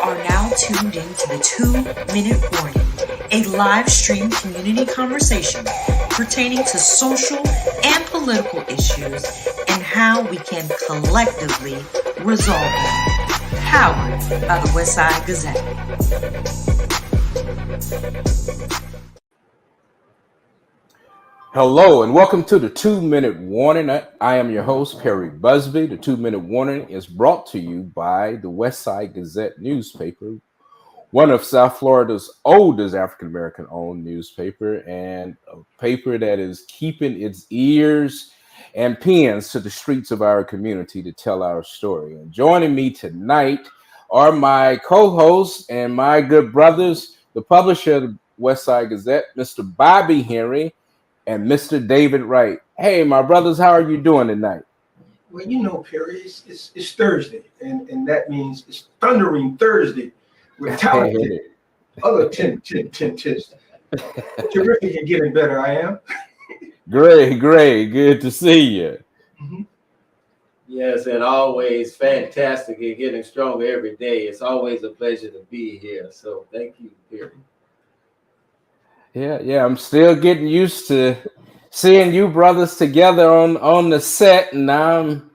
are now tuned into the 2-Minute Warning, a live stream community conversation pertaining to social and political issues and how we can collectively resolve them. Powered by the Westside Gazette. Hello and welcome to the 2-Minute Warning. I am your host, Perry Busby. The 2-Minute Warning is brought to you by the Westside Gazette newspaper, one of South Florida's oldest African-American owned newspaper, and a paper that is keeping its ears and pens to the streets of our community to tell our story. And joining me tonight are my co-hosts and my good brothers, the publisher of the Westside Gazette, Mr. Bobby Henry, and Mr. David Wright. Hey, my brothers, how are you doing tonight? Well, you know, Perry, it's Thursday, and that means it's Thundering Thursday with talented other 10. Terrific and getting better, I am. Great. Good to see you. Mm-hmm. Yes, and always fantastic and getting stronger every day. It's always a pleasure to be here. So thank you, Perry. Yeah, I'm still getting used to seeing you brothers together on the set, and now I'm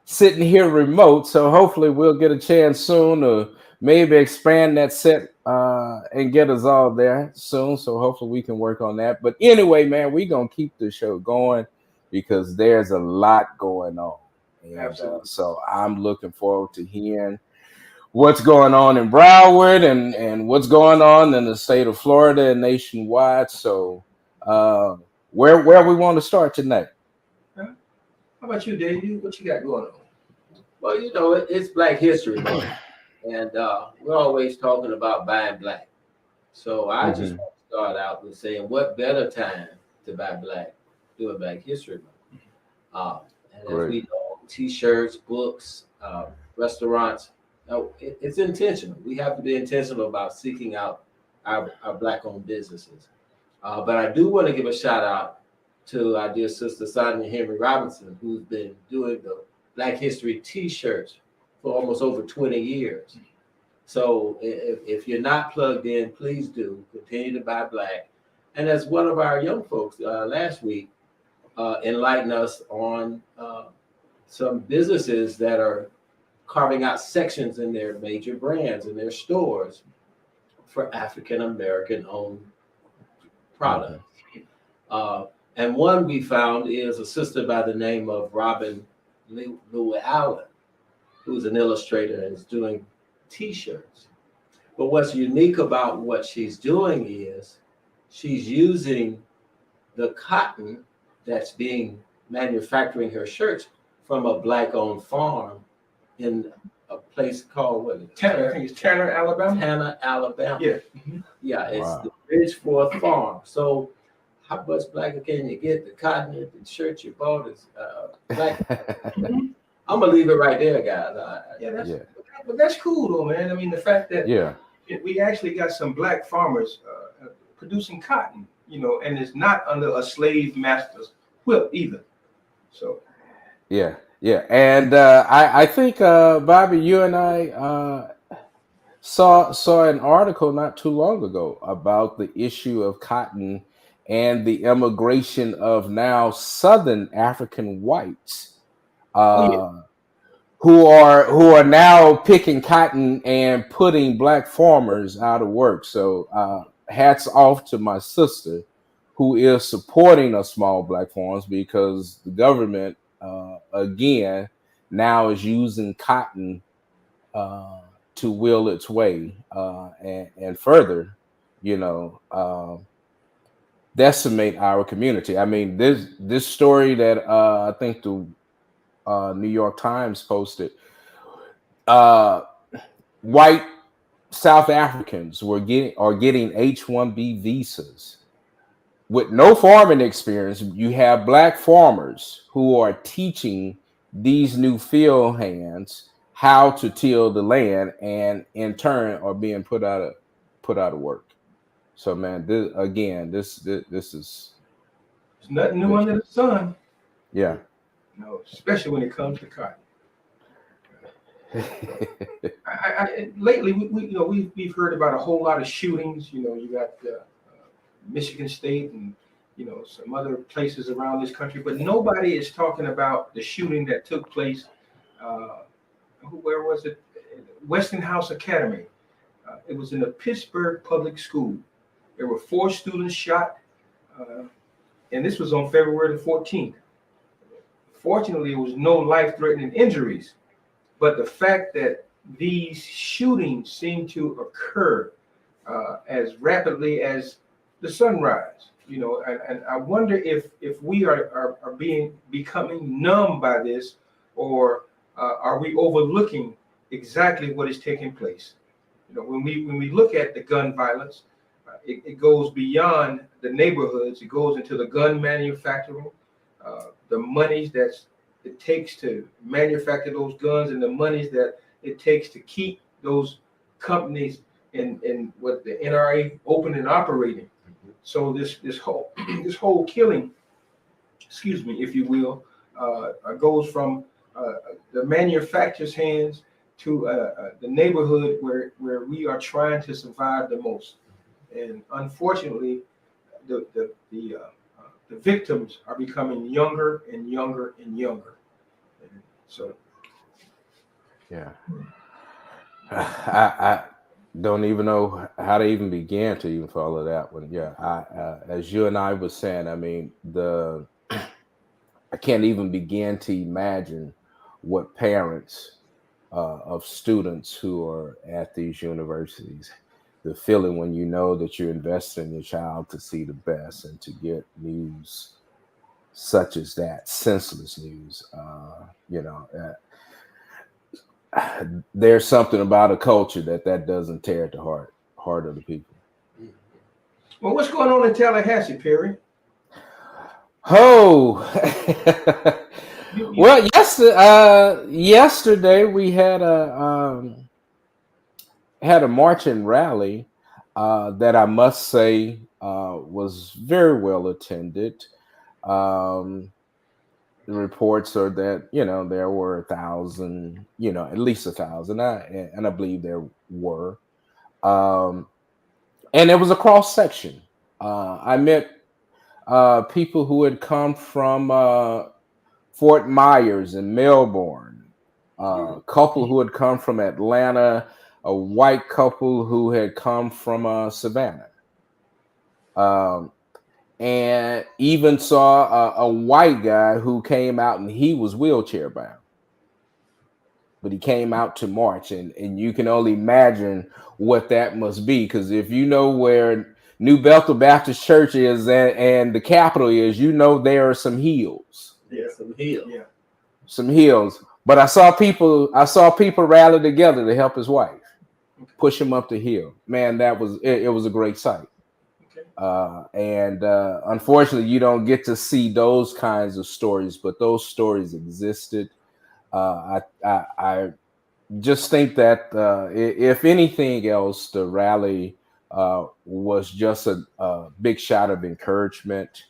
sitting here remote, so hopefully we'll get a chance soon to maybe expand that set and get us all there soon, so hopefully we can work on that. But anyway, man, we're going to keep the show going because there's a lot going on. And so I'm looking forward to hearing what's going on in Broward and what's going on in the state of Florida and nationwide. So where we want to start tonight? How about you, Dave? What you got going on? Well, you know, it's Black History Month, and we're always talking about buying black. So I just want to start out with saying, what better time to buy black during Black History Month? And as we know, T-shirts, books, restaurants. No, it's intentional. We have to be intentional about seeking out our Black-owned businesses. But I do want to give a shout out to our dear sister, Sonia Henry Robinson, who's been doing the Black History T-shirts for almost over 20 years. So if you're not plugged in, please do continue to buy black. And as one of our young folks last week enlightened us on some businesses that are carving out sections in their major brands in their stores for African-American owned products. And one we found is a sister by the name of Robin Louis Allen, who's an illustrator and is doing T-shirts. But what's unique about what she's doing is she's using the cotton that's being manufacturing her shirts from a Black-owned farm in a place called Tanner, I think it's Tanner, Alabama. Tanner, Alabama. Yeah. Yeah, it's the Bridgeforth Farm. So how much blacker can you get? The cotton, the shirt you bought is black. I'm gonna leave it right there, guys. But that's cool though, man. I mean, the fact that we actually got some black farmers producing cotton, you know, and it's not under a slave master's whip either. So Yeah. And I think Bobby, you and I saw an article not too long ago about the issue of cotton and the immigration of now Southern African whites who are now picking cotton and putting black farmers out of work. So hats off to my sister who is supporting the small black farms, because the government again now is using cotton to will its way and further, decimate our community. I mean, this story that I think the New York Times posted, white South Africans are getting H-1B visas with no farming experience. You have black farmers who are teaching these new field hands how to till the land, and in turn are being put out of work. So, man, this is There's nothing new under the sun. Yeah. No, especially when it comes to cotton. Lately, we've heard about a whole lot of shootings. You got Michigan State and some other places around this country, but nobody is talking about the shooting that took place. Uh, where was it? Westinghouse Academy. It was in the Pittsburgh Public School. There were 4 students shot, and this was on February the 14th. Fortunately, there was no life-threatening injuries, but the fact that these shootings seem to occur as rapidly as the sunrise, and I wonder if we are becoming numb by this, or are we overlooking exactly what is taking place? When we look at the gun violence, it goes beyond the neighborhoods. It goes into the gun manufacturing, the monies that it takes to manufacture those guns, and the monies that it takes to keep those companies in what the NRA open and operating. So this whole killing, excuse me, if you will, goes from the manufacturer's hands to the neighborhood where we are trying to survive the most. And unfortunately, the victims are becoming younger and younger and younger. And so, yeah, I don't even know how to even begin to even follow that one. Yeah, as you and I was saying, I mean, I can't even begin to imagine what parents of students who are at these universities, the feeling when you know that you're investing in your child to see the best and to get news such as that, senseless news. There's something about a culture that doesn't tear at the heart of the people. well, what's going on in Tallahassee, Perry? Oh, You, well, yesterday we had a march and rally that I must say was very well attended. Um, the reports are that there were 1,000, at least 1,000, and I believe there were, and it was a cross section. I met people who had come from Fort Myers and Melbourne, a couple who had come from Atlanta, a white couple who had come from Savannah, and even saw a white guy who came out and he was wheelchair bound, but he came out to march, and you can only imagine what that must be, because if you know where New Bethel Baptist Church is and the Capitol is, there are some hills. Yeah, some hills. yeah. Some hills. But I saw people rally together to help his wife, push him up the hill. Man, it was a great sight. And unfortunately, you don't get to see those kinds of stories, but those stories existed. I just think that if anything else, the rally was just a big shot of encouragement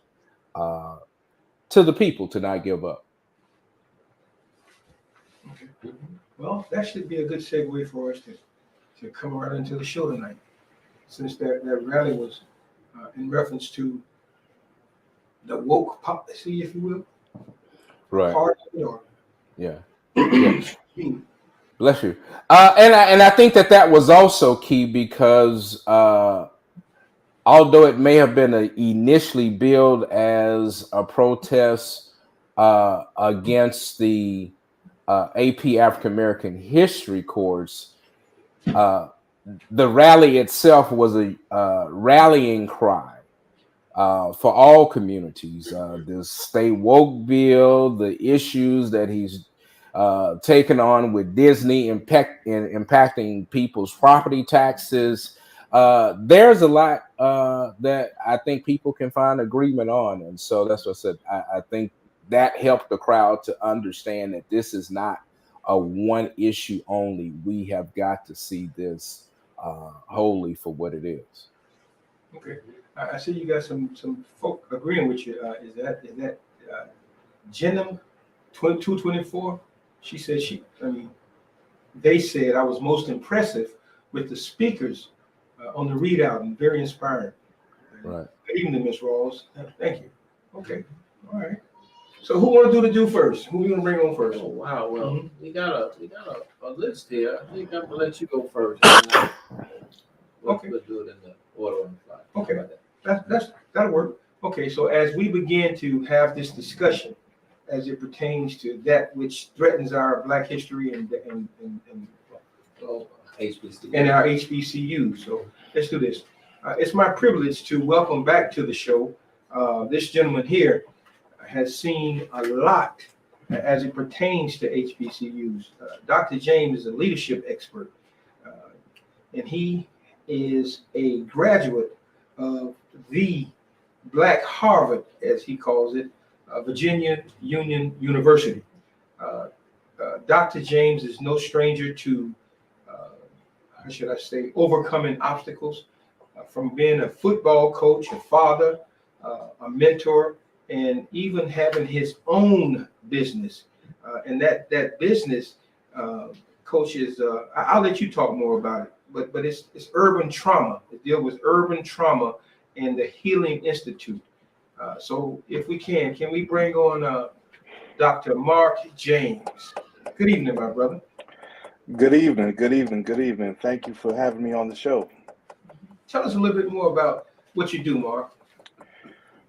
to the people to not give up. Okay. Well, that should be a good segue for us to come right into the show tonight, since that rally was in reference to the woke policy, if you will. Right. Part of it, or Yeah. Bless you. And I think that was also key because although it may have been initially billed as a protest against the AP African American History course, the rally itself was a rallying cry for all communities. The Stay Woke bill, the issues that he's taken on with Disney impacting people's property taxes. There's a lot that I think people can find agreement on. And so that's what I said. I think that helped the crowd to understand that this is not a one issue only. We have got to see this wholly for what it is. Okay. I see you got some folk agreeing with you. Is that Jenum 2224? She said they said I was most impressive with the speakers on the readout and very inspiring. Right. Good evening, Ms. Rawls. Thank you. Okay. All right. So who want to do the do first? Who we gonna bring on first? Oh wow, well we got a list here. I think I'm gonna let you go first. Okay. We'll do it in the order on the fly. Okay. That'll work. Okay, so as we begin to have this discussion as it pertains to that which threatens our Black history and HBC. and our HBCUs. So let's do this. It's my privilege to welcome back to the show this gentleman here has seen a lot as it pertains to HBCUs. Dr. James is a leadership expert, and he is a graduate of the Black Harvard, as he calls it, Virginia Union University. Dr. James is no stranger to, how should I say, overcoming obstacles, from being a football coach, a father, a mentor, and even having his own business. And that business, coach, is, I'll let you talk more about it, but it's urban trauma. It deals with urban trauma and the Healing Institute. So if we can we bring on Dr. Mark James? Good evening, my brother. Good evening. Thank you for having me on the show. Tell us a little bit more about what you do, Mark.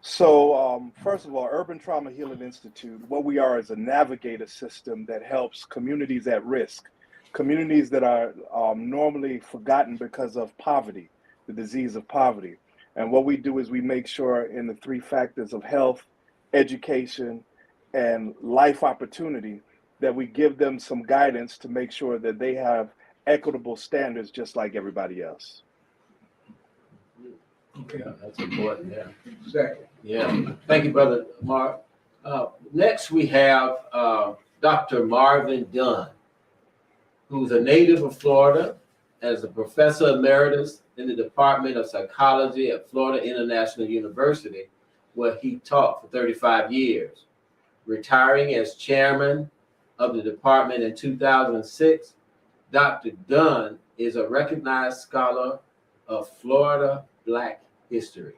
So first of all, Urban Trauma Healing Institute, what we are is a navigator system that helps communities at risk, communities that are normally forgotten because of poverty, the disease of poverty. And what we do is we make sure in the three factors of health, education, and life opportunity that we give them some guidance to make sure that they have equitable standards just like everybody else. Okay, Yeah, that's important. Yeah. exactly. Yeah. Thank you, Brother Mark. Next, we have Dr. Marvin Dunn, who's a native of Florida, as a professor emeritus in the Department of Psychology at Florida International University, where he taught for 35 years. Retiring as chairman of the department in 2006, Dr. Dunn is a recognized scholar of Florida Black history.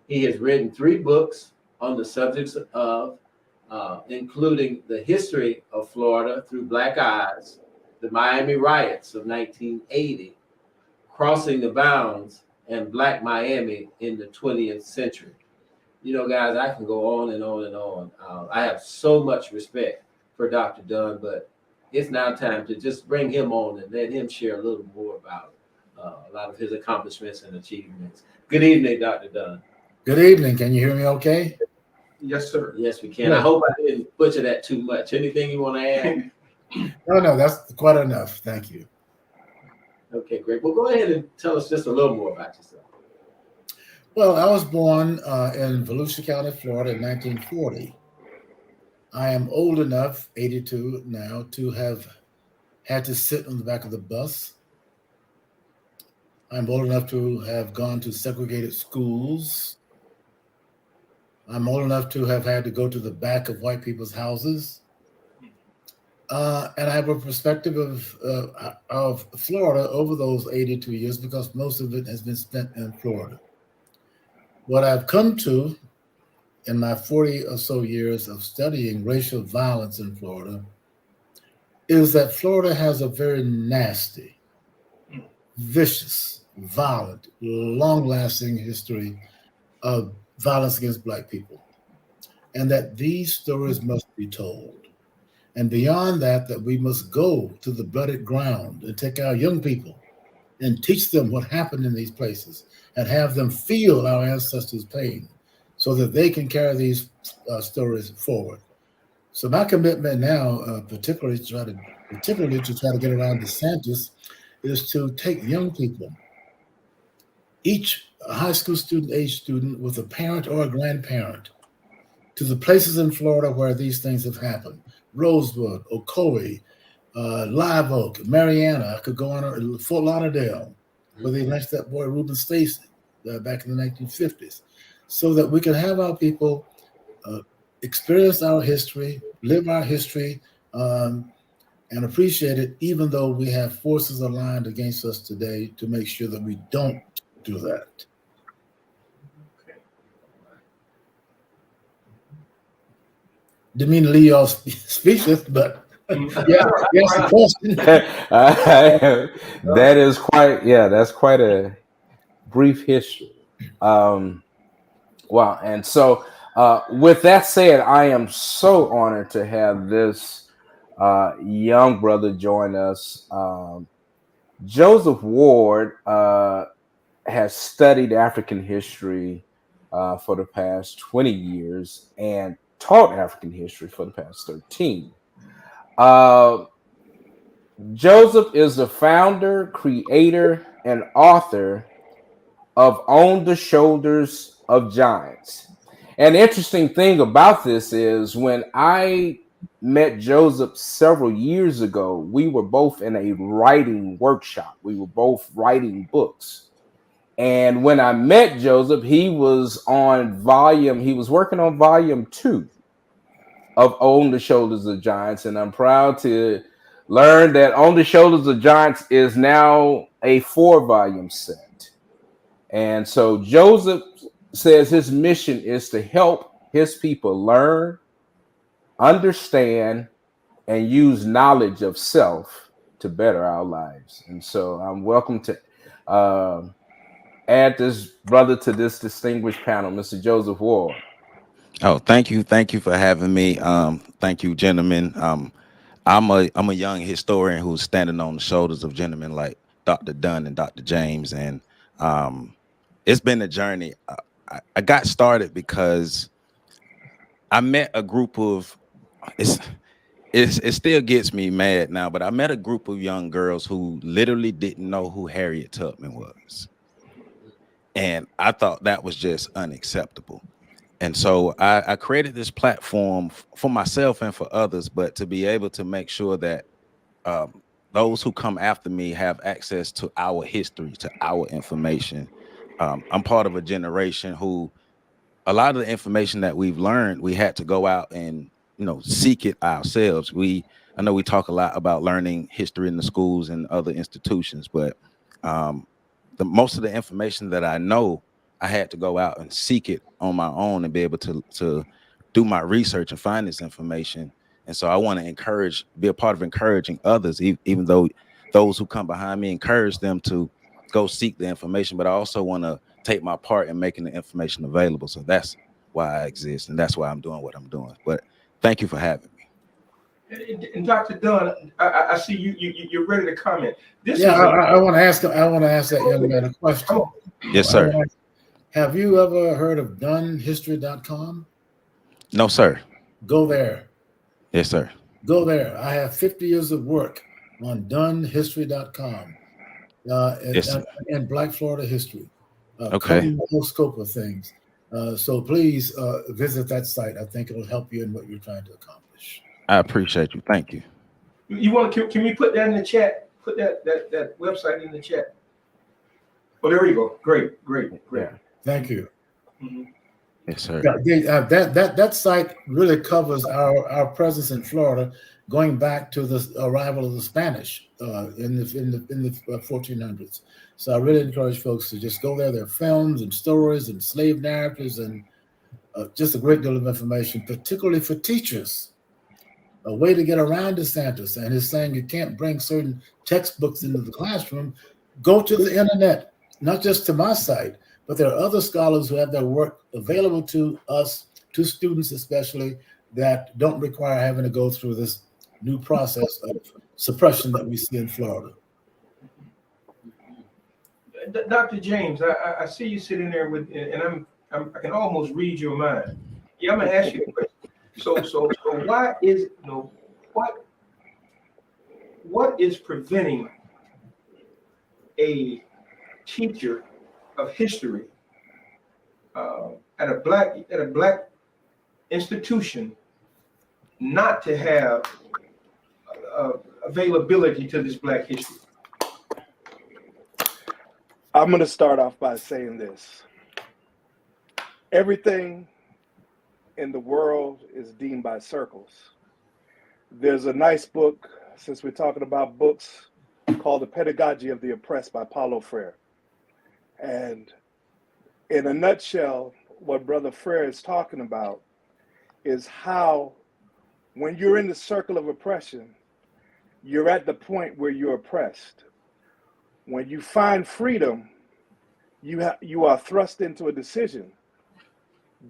He has written 3 books on the subjects of, including the history of Florida through Black eyes, the Miami riots of 1980, Crossing the Bounds, and Black Miami in the 20th century. You know, guys, I can go on and on and on. I have so much respect for Dr. Dunn, but it's now time to just bring him on and let him share a little more about a lot of his accomplishments and achievements. Good evening, Dr. Dunn. Good evening. Can you hear me okay? Yes, sir. Yes, we can. Yeah. I hope I didn't butcher that too much. Anything you want to add? No, that's quite enough. Thank you. Okay, great. Well, go ahead and tell us just a little more about yourself. Well, I was born in Volusia County, Florida in 1940. I am old enough, 82 now, to have had to sit on the back of the bus. I'm old enough to have gone to segregated schools. I'm old enough to have had to go to the back of white people's houses. And I have a perspective of Florida over those 82 years because most of it has been spent in Florida. What I've come to in my 40 or so years of studying racial violence in Florida is that Florida has a very nasty, vicious, violent, long-lasting history of violence against Black people, and that these stories must be told. And beyond that, that we must go to the blooded ground and take our young people and teach them what happened in these places and have them feel our ancestors' pain so that they can carry these stories forward. So my commitment now, particularly to try to get around DeSantis, is to take young people, each high school student, age student with a parent or a grandparent, to the places in Florida where these things have happened. Rosewood, Ocoee, Live Oak, Mariana. I could go on, Fort Lauderdale, where they lynched that boy Reuben Stacy back in the 1950s, so that we can have our people experience our history, live our history, and appreciate it, even though we have forces aligned against us today to make sure that we don't do that. Didn't mean to leave y'all speechless, but yeah, yes, the question. That is quite, yeah, that's quite a brief history. Wow. And so, with that said, I am so honored to have this young brother join us. Joseph Ward has studied African history for the past 20 years and taught African history for the past 13. Uh, Joseph is the founder, creator, and author of On the Shoulders of Giants. An interesting thing about this is when I met Joseph several years ago, we were both in a writing workshop. We were both writing books. And when I met Joseph, he was working on volume 2 of On the Shoulders of Giants. And I'm proud to learn that On the Shoulders of Giants is now a 4-volume set. And so Joseph says his mission is to help his people learn, understand, and use knowledge of self to better our lives. And so I'm welcome to add this brother to this distinguished panel, Mr. Joseph Ward. Oh, thank you for having me. Thank you, gentlemen. I'm a young historian who's standing on the shoulders of gentlemen like Dr. Dunn and Dr. James, and it's been a journey. I got started because I met a group of it still gets me mad now, but I met a group of young girls who literally didn't know who Harriet Tubman was, and I thought that was just unacceptable. And so I created this platform for myself and for others, but to be able to make sure that those who come after me have access to our history, to our information. I'm part of a generation who a lot of the information that we've learned, we had to go out and, seek it ourselves. I know we talk a lot about learning history in the schools and other institutions, but the most of the information that I know, I had to go out and seek it on my own and be able to do my research and find this information. And so I want to be a part of encouraging others, even though those who come behind me, encourage them to go seek the information. But I also want to take my part in making the information available. So that's why I exist, and that's why I'm doing what I'm doing. But thank you for having me. And Dr. Dunn, I see you're ready to comment. I want to ask that young man a question. Yes, sir. Have you ever heard of DunnHistory.com? No, sir. Go there. Yes, sir. Go there. I have 50 years of work on DunnHistory.com and Black Florida history. Okay. The whole scope of things. So please visit that site. I think it'll help you in what you're trying to accomplish. I appreciate you. Thank you. Can we put that in the chat? Put that website in the chat. Oh, there we go. Great. Yeah. Thank you. Mm-hmm. Yes, sir. That site really covers our presence in Florida, going back to the arrival of the Spanish in the 1400s. So I really encourage folks to just go there. There are films and stories and slave narratives and just a great deal of information, particularly for teachers. A way to get around DeSantis and his saying you can't bring certain textbooks into the classroom. Go to the internet, not just to my site, but there are other scholars who have their work available to us, to students especially, that don't require having to go through this new process of suppression that we see in Florida. Dr. James, I see you sitting there and I can almost read your mind. Yeah, I'm gonna ask you a question. So why is what is preventing a teacher of history at a black institution not to have availability to this black history? I'm going to start off by saying this. Everything in the world is deemed by circles. There's a nice book since we're talking about books, called The Pedagogy of the Oppressed by Paulo Freire. And in a nutshell, what Brother Freire is talking about is how when you're in the circle of oppression, you're at the point where you're oppressed. When you find freedom, you are thrust into a decision.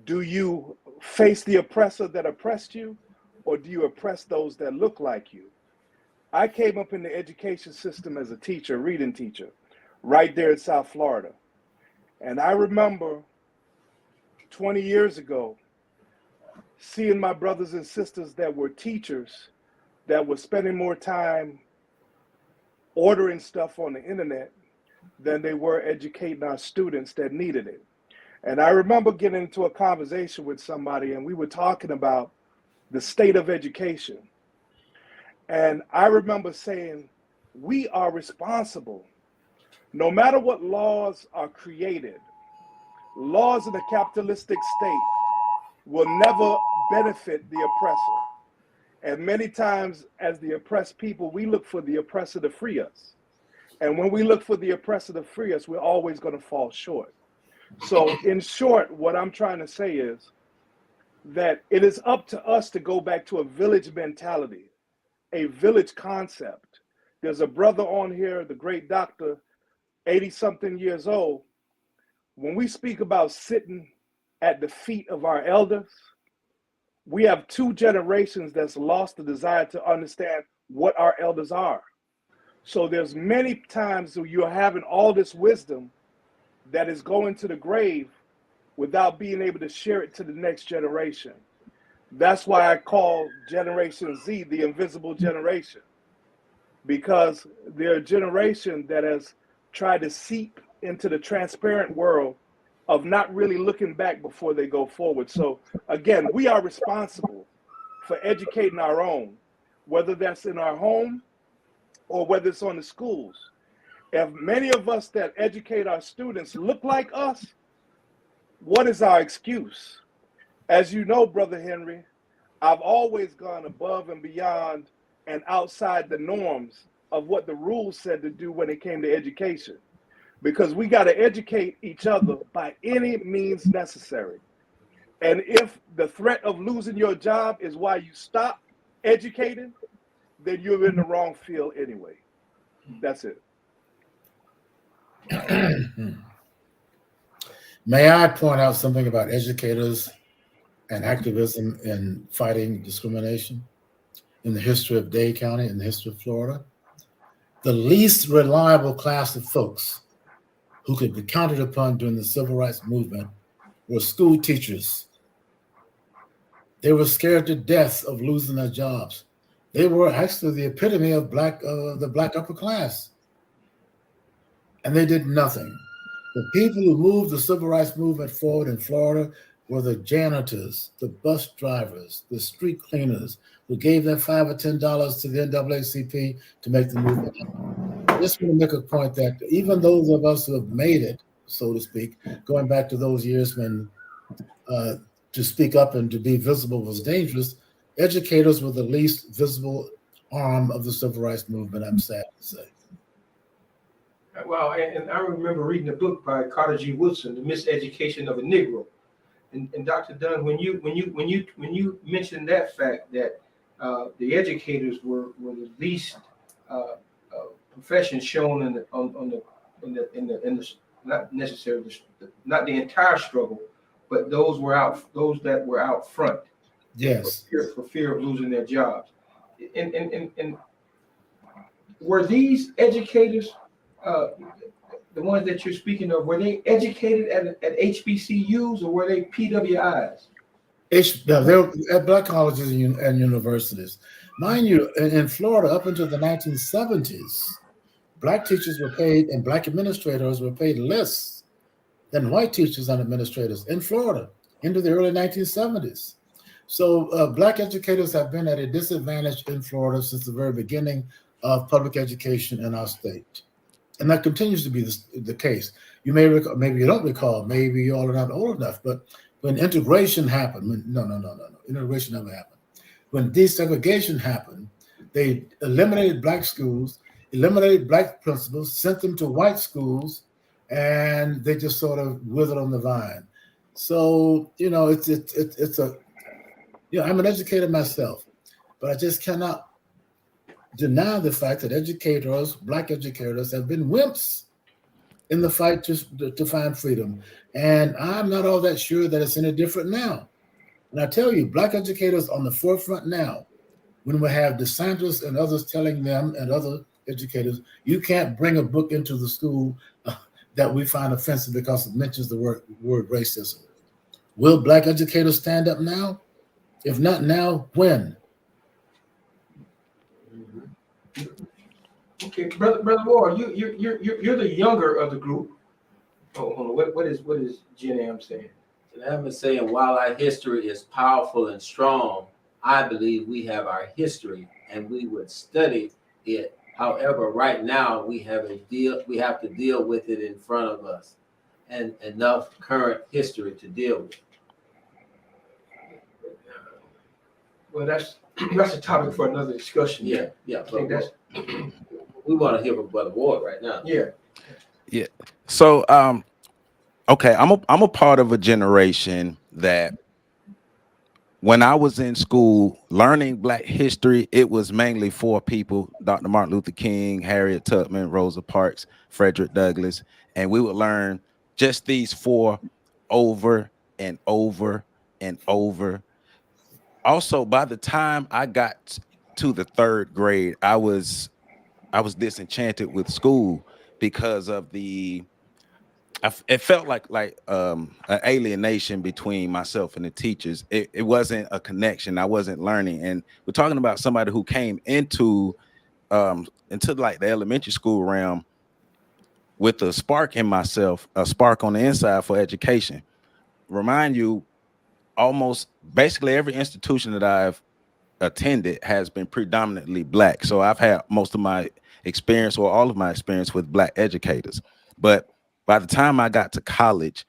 Do you face the oppressor that oppressed you, or do you oppress those that look like you? I came up in the education system as a teacher, reading teacher, right there in South Florida. And I remember 20 years ago, seeing my brothers and sisters that were teachers that were spending more time ordering stuff on the internet than they were educating our students that needed it. And I remember getting into a conversation with somebody, and we were talking about the state of education. And I remember saying, we are responsible. No matter what laws are created, laws in a capitalistic state will never benefit the oppressor. And many times as the oppressed people, we look for the oppressor to free us. And when we look for the oppressor to free us, we're always going to fall short. So in short, what I'm trying to say is that it is up to us to go back to a village mentality, a village concept. There's a brother on here, the great doctor, 80-something years old. When we speak about sitting at the feet of our elders, we have two generations that's lost the desire to understand what our elders are. So there's many times where you're having all this wisdom that is going to the grave without being able to share it to the next generation. That's why I call Generation Z the invisible generation, because they're a generation that has tried to seep into the transparent world of not really looking back before they go forward. So again, we are responsible for educating our own, whether that's in our home or whether it's on the schools. If many of us that educate our students look like us, what is our excuse? As you know, Brother Henry, I've always gone above and beyond and outside the norms of what the rules said to do when it came to education, because we got to educate each other by any means necessary. And if the threat of losing your job is why you stop educating, then you're in the wrong field anyway. That's it. May I point out something about educators and activism in fighting discrimination in the history of Dade County, in the history of Florida? The least reliable class of folks who could be counted upon during the civil rights movement were school teachers. They were scared to death of losing their jobs. They were actually the epitome of the black upper class. And they did nothing. The people who moved the civil rights movement forward in Florida were the janitors, the bus drivers, the street cleaners, who gave their $5 or $10 to the NAACP to make the movement. I just want to make a point that even those of us who have made it, so to speak, going back to those years when to speak up and to be visible was dangerous, educators were the least visible arm of the civil rights movement, I'm sad to say. Well, and I remember reading a book by Carter G. Woodson, The Miseducation of a Negro. And Dr. Dunn, when you mentioned that fact that the educators were the least profession shown in the not necessarily not the entire struggle, but those that were out front. Yes. For fear of losing their jobs. And were these educators, the ones that you're speaking of, were they educated at HBCUs or were they PWIs? They were at black colleges and universities. Mind you, in Florida, up until the 1970s, black teachers were paid and black administrators were paid less than white teachers and administrators in Florida into the early 1970s. So black educators have been at a disadvantage in Florida since the very beginning of public education in our state. And that continues to be the case. You may recall, maybe you don't recall, maybe you all are not old enough, but when integration happened, no, integration never happened. When desegregation happened, They eliminated black schools, eliminated black principals, sent them to white schools, and they just sort of withered on the vine. So, it's a, I'm an educator myself, but I just cannot deny the fact that educators, black educators, have been wimps in the fight to find freedom. And I'm not all that sure that it's any different now. And I tell you, black educators on the forefront now, when we have DeSantis and others telling them and other educators, you can't bring a book into the school that we find offensive because it mentions the word racism. Will black educators stand up now? If not now, when? Okay, brother Moore, you're the younger of the group. Oh, hold on. What is Jen Am saying? Jen Am is saying, while our history is powerful and strong, I believe we have our history and we would study it. However, right now we have to deal with it in front of us, and enough current history to deal with. Well, that's a topic for another discussion. Yeah. I think that's. We want to hear from Brother Ward right now. Yeah. So, okay, I'm a part of a generation that when I was in school learning Black history, it was mainly 4 people: Dr. Martin Luther King, Harriet Tubman, Rosa Parks, Frederick Douglass, and we would learn just these 4 over and over and over. Also, by the time I got to the 3rd grade, I was disenchanted with school because of it felt like an alienation between myself and the teachers. It wasn't a connection. I wasn't learning. And we're talking about somebody who came into like the elementary school realm with a spark in myself, a spark on the inside for education. Remind you, almost basically every institution that I've attended has been predominantly Black. So I've had most of my experience, or all of my experience, with Black educators. But by the time I got to college,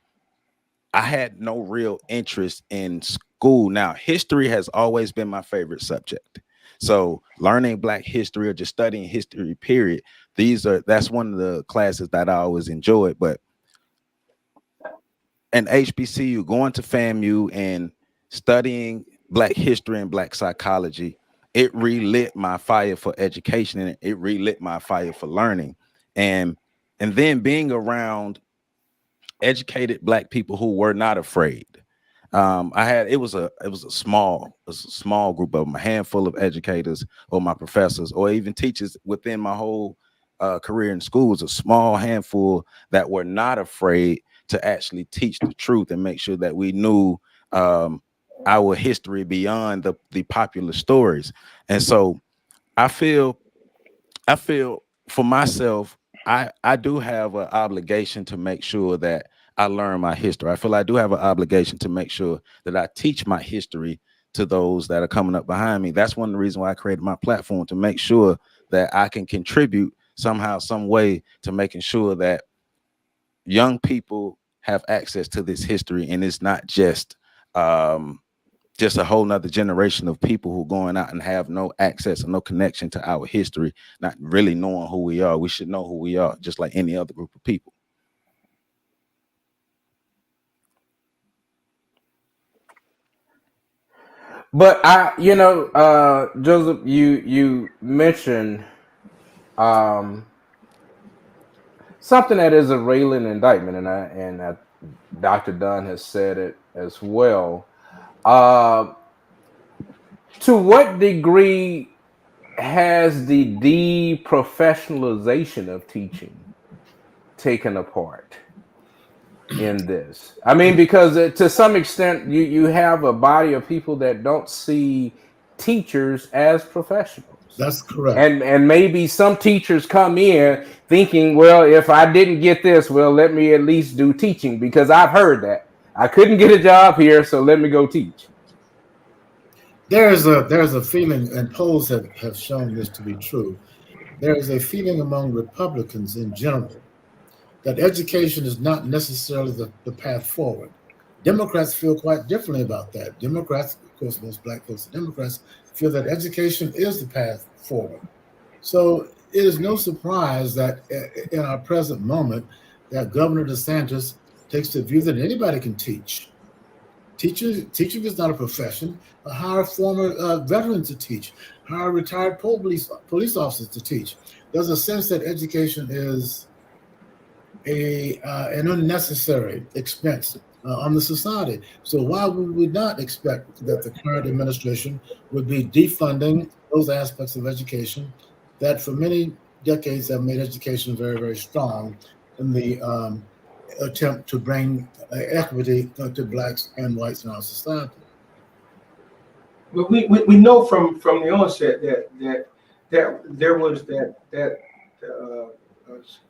I had no real interest in school. Now, history has always been my favorite subject. So learning Black history or just studying history, period, that's one of the classes that I always enjoyed. But an HBCU, going to FAMU and studying Black history and Black psychology, it relit my fire for education, and it relit my fire for learning. And then being around educated Black people who were not afraid. It was a small group of them, a handful of educators or my professors or even teachers within my whole career in school. Was a small handful that were not afraid to actually teach the truth and make sure that we knew our history beyond the popular stories. And so I feel for myself, I do have an obligation to make sure that I learn my history. I feel I do have an obligation to make sure that I teach my history to those that are coming up behind me. That's one of the reasons why I created my platform, to make sure that I can contribute somehow, some way, to making sure that young people have access to this history, and it's not just a whole nother generation of people who are going out and have no access or no connection to our history, not really knowing who we are. We should know who we are, just like any other group of people. But Joseph, you mentioned something that is a railing indictment, and Dr. Dunn has said it as well. To what degree has the deprofessionalization of teaching taken a part in this? I mean, because to some extent, you have a body of people that don't see teachers as professionals. That's correct. And maybe some teachers come in thinking, well, if I didn't get this, well, let me at least do teaching, because I've heard that I couldn't get a job here, so let me go teach. There's a feeling, and polls have shown this to be true. There is a feeling among Republicans in general that education is not necessarily the path forward. Democrats feel quite differently about that. Democrats, of course, most Black folks are Democrats, feel that education is the path forward. So it is no surprise that in our present moment that Governor DeSantis takes the view that anybody can teach. Teaching is not a profession. Hire former veterans to teach. Hire retired police officers to teach. There's a sense that education is an unnecessary expense on the society. So while we would not expect that the current administration would be defunding those aspects of education that for many decades have made education very, very strong in the attempt to bring equity to blacks and whites in our society. But we know from the onset that there was that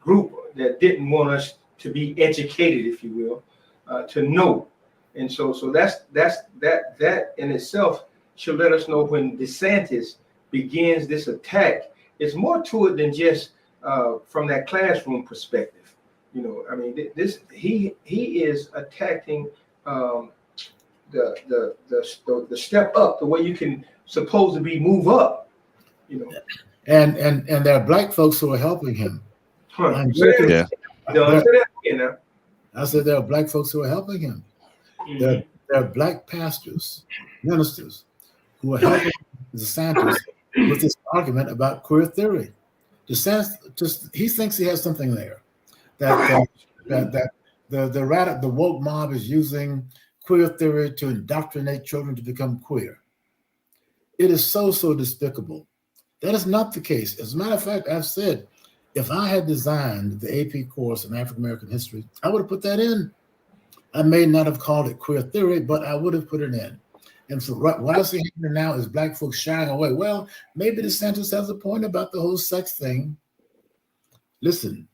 group that didn't want us to be educated, if you will, to know, and so that in itself should let us know when DeSantis begins this attack. It's more to it than just from that classroom perspective. You know, I mean, he is attacking the step up, the way you can supposedly move up. You know, and there are black folks who are helping him. Yeah. I said there are black folks who are helping him. Mm-hmm. There are black pastors, ministers, who are helping DeSantis with this argument about queer theory. DeSantis he thinks he has something there. That the woke mob is using queer theory to indoctrinate children to become queer. It is so despicable. That is not the case. As a matter of fact, I've said, if I had designed the AP course in African American history, I would have put that in. I may not have called it queer theory, but I would have put it in. And so what I see happening now is black folks shying away. Well, maybe DeSantis has a point about the whole sex thing. Listen,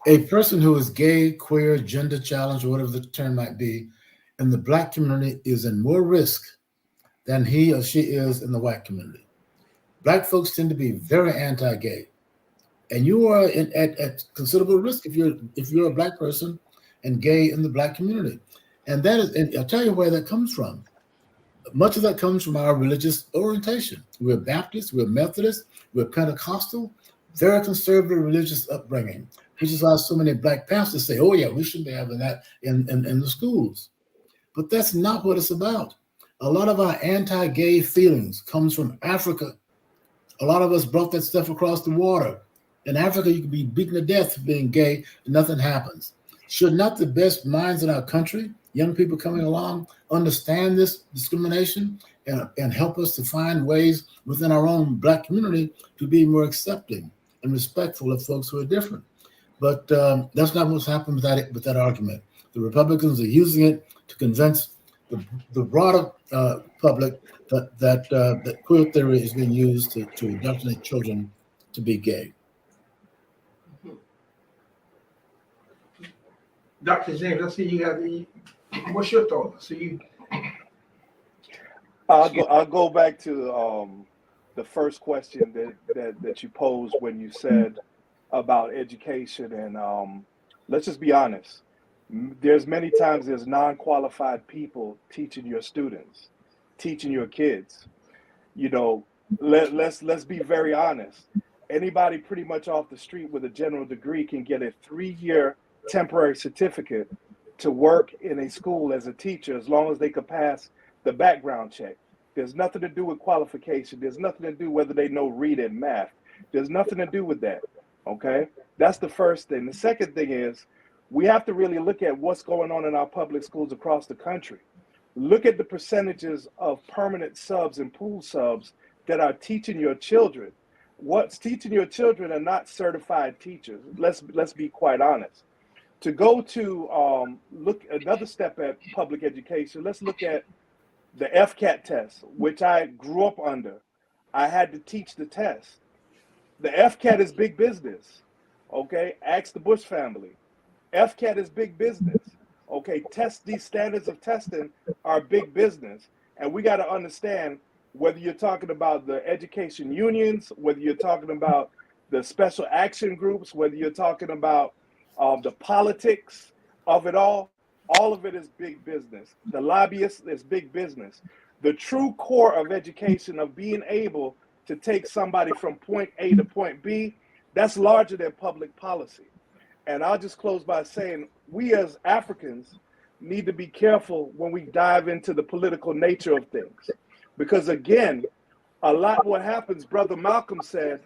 a person who is gay, queer, gender challenged, or whatever the term might be, in the black community is in more risk than he or she is in the white community. Black folks tend to be very anti-gay, and you are at considerable risk if you're a black person and gay in the black community. And that is, and I'll tell you where that comes from. Much of that comes from our religious orientation. We're Baptist, we're Methodist, we're Pentecostal, very conservative religious upbringing, which is why so many black pastors say, oh yeah, we should be having that in the schools. But that's not what it's about. A lot of our anti-gay feelings comes from Africa. A lot of us brought that stuff across the water. In Africa, you can be beaten to death for being gay and nothing happens. Should not the best minds in our country, young people coming along, understand this discrimination and help us to find ways within our own black community to be more accepting and respectful of folks who are different? But that's not what's happened with that argument. The Republicans are using it to convince the broader public that queer theory is being used to indoctrinate children to be gay. Dr. James, I see you have what's your thought? So I'll go back to the first question that you posed when you said about education, and let's just be honest. There's many times there's non-qualified people teaching your students, teaching your kids. You know, let's be very honest. Anybody pretty much off the street with a general degree can get a 3-year temporary certificate to work in a school as a teacher, as long as they could pass the background check. There's nothing to do with qualification. There's nothing to do whether they know read and math. There's nothing to do with that. Okay, that's the first thing. The second thing is, we have to really look at what's going on in our public schools across the country. Look at the percentages of permanent subs and pool subs that are teaching your children. What's teaching your children are not certified teachers. Let's be quite honest. To go to look another step at public education, let's look at the FCAT test, which I grew up under. I had to teach the test. The FCAT is big business. Okay, ask the Bush family. FCAT is big business. Okay, these standards of testing are big business. And we got to understand, whether you're talking about the education unions, whether you're talking about the special action groups, whether you're talking about the politics of it all of it is big business. The lobbyists is big business. The true core of education, of being able to take somebody from point A to point B, that's larger than public policy. And I'll just close by saying we as Africans need to be careful when we dive into the political nature of things. Because again, a lot what happens, Brother Malcolm said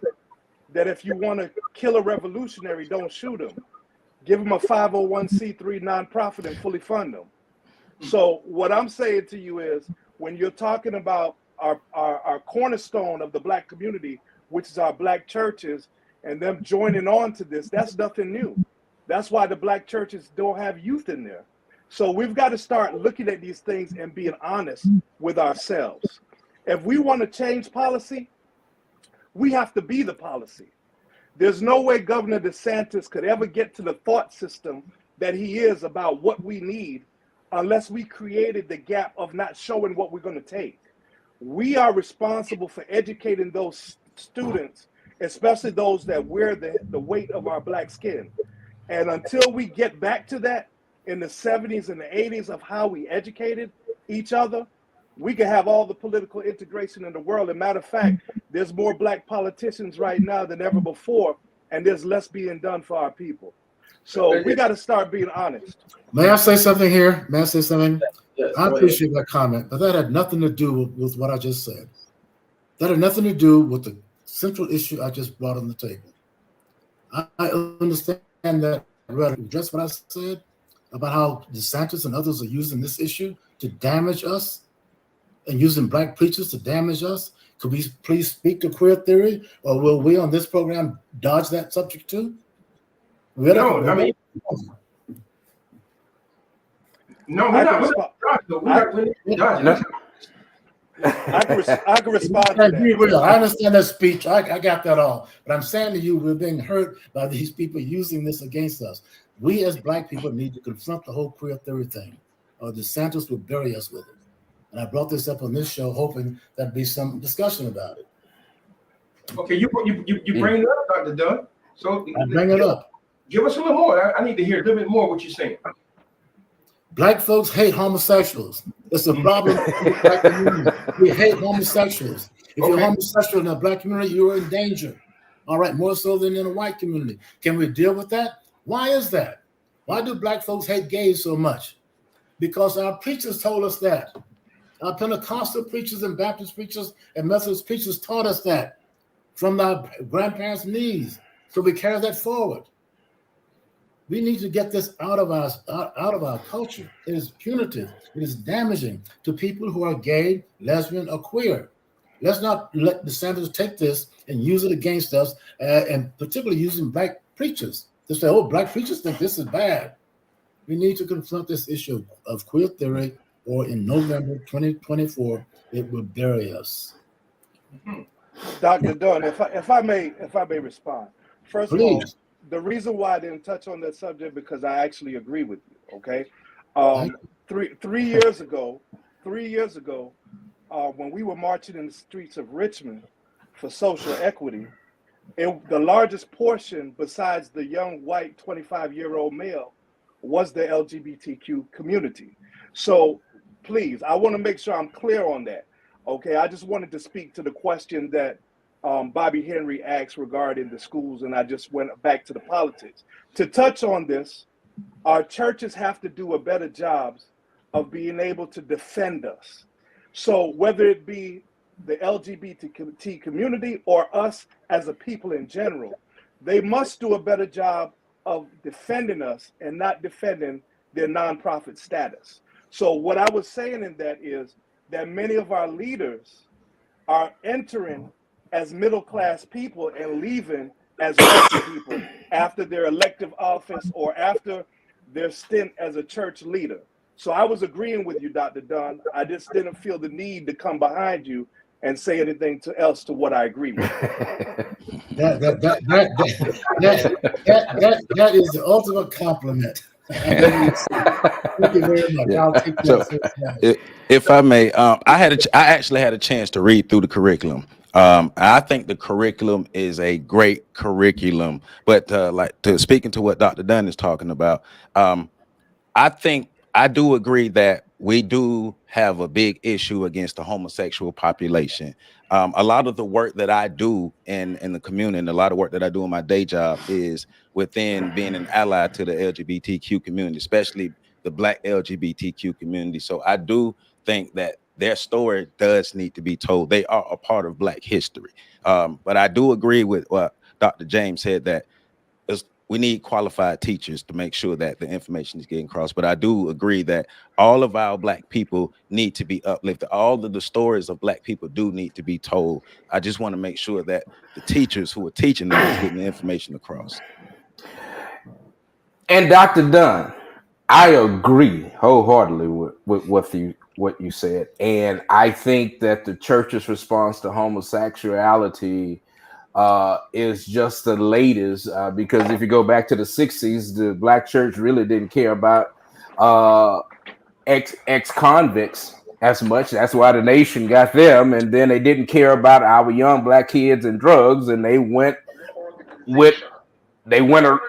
that if you want to kill a revolutionary, don't shoot him. Give him a 501c3 nonprofit and fully fund them. So what I'm saying to you is, when you're talking about our cornerstone of the Black community, which is our Black churches, and them joining on to this, that's nothing new. That's why the Black churches don't have youth in there. So we've got to start looking at these things and being honest with ourselves. If we want to change policy, we have to be the policy. There's no way Governor DeSantis could ever get to the thought system that he is about what we need unless we created the gap of not showing what we're going to take. We are responsible for educating those students, especially those that wear the weight of our Black skin. And until we get back to that in the 70s and the 80s of how we educated each other, we can have all the political integration in the world. As a matter of fact, there's more Black politicians right now than ever before, and there's less being done for our people. So we got to start being honest. May I say something here? May I say something? Yes, I appreciate that comment, but that had nothing to do with what I just said. That had nothing to do with the central issue I just brought on the table. I understand that. I rather address what I said about how DeSantis and others are using this issue to damage us and using Black preachers to damage us. Could we please speak to queer theory, or will we on this program dodge that subject too? No, I mean, no, we're not dodging. I can respond to that. I understand that speech. I got that all. But I'm saying to you, we're being hurt by these people using this against us. We as Black people need to confront the whole queer theory thing, or DeSantis will bury us with it. And I brought this up on this show, hoping there'd be some discussion about it. Okay, you bring it up, Dr. Dunn. So I bring it up. Give us a little more. I need to hear a little bit more what you're saying. Black folks hate homosexuals. It's a problem in the Black community. We hate homosexuals. If you're homosexual in the Black community, you're in danger. All right, more so than in the white community. Can we deal with that? Why is that? Why do Black folks hate gays so much? Because our preachers told us that. Our Pentecostal preachers and Baptist preachers and Methodist preachers taught us that from our grandparents' knees. So we carry that forward. We need to get this out of our culture. It is punitive. It is damaging to people who are gay, lesbian, or queer. Let's not let DeSantis take this and use it against us, and particularly using Black preachers to say, "Oh, Black preachers think this is bad." We need to confront this issue of queer theory, or in November 2024, it will bury us. Dr. Dunn, if I may respond. First Please. of all, the reason why I didn't touch on that subject because I actually agree with you. Okay, 3 years ago, when we were marching in the streets of Richmond for social equity, the largest portion, besides the young white 25-year-old male, was the LGBTQ community. So, please, I want to make sure I'm clear on that. Okay, I just wanted to speak to the question that Bobby Henry asked regarding the schools, and I just went back to the politics. To touch on this, our churches have to do a better job of being able to defend us. So whether it be the LGBT community or us as a people in general, they must do a better job of defending us and not defending their nonprofit status. So what I was saying in that is that many of our leaders are entering as middle-class people and leaving as wealthy people after their elective office or after their stint as a church leader. So I was agreeing with you, Dr. Dunn. I just didn't feel the need to come behind you and say anything else to what I agree with. That is the ultimate compliment. Thank you very much. Yeah. I'll take that. So, if I may, I actually had a chance to read through the curriculum. I think the curriculum is a great curriculum, but speaking to what Dr. Dunn is talking about, I do agree that we do have a big issue against the homosexual population. A lot of the work that I do in the community, and a lot of work that I do in my day job is within being an ally to the LGBTQ community, especially the Black LGBTQ community. So I do think that their story does need to be told. They are a part of Black history. But I do agree with what Dr. James said, that we need qualified teachers to make sure that the information is getting across. But I do agree that all of our Black people need to be uplifted. All of the stories of Black people do need to be told. I just want to make sure that the teachers who are teaching them is getting the information across. And Dr. Dunn, I agree wholeheartedly with what you said. And I think that the church's response to homosexuality is just the latest, because if you go back to the 60s, the Black church really didn't care about ex-convicts as much. That's why the nation got them, and then they didn't care about our young Black kids and drugs, and they went the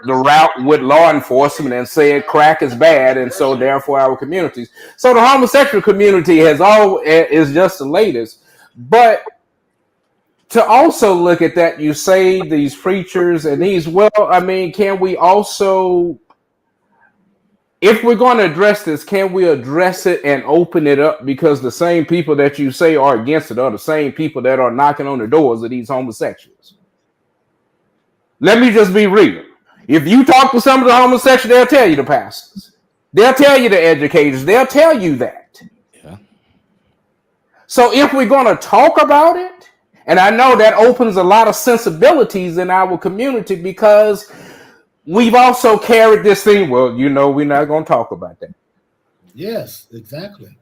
route with law enforcement and said crack is bad, and so therefore our communities. So the homosexual community is just the latest. But to also look at that, you say these preachers and can we also, if we're going to address this, can we address it and open it up? Because the same people that you say are against it are the same people that are knocking on the doors of these homosexuals. Let me just be real. If you talk to some of the homosexuals, they'll tell you the pastors. They'll tell you the educators. They'll tell you that. Yeah. So if we're going to talk about it, and I know that opens a lot of sensibilities in our community, because we've also carried this thing, well, we're not going to talk about that. Yes, exactly.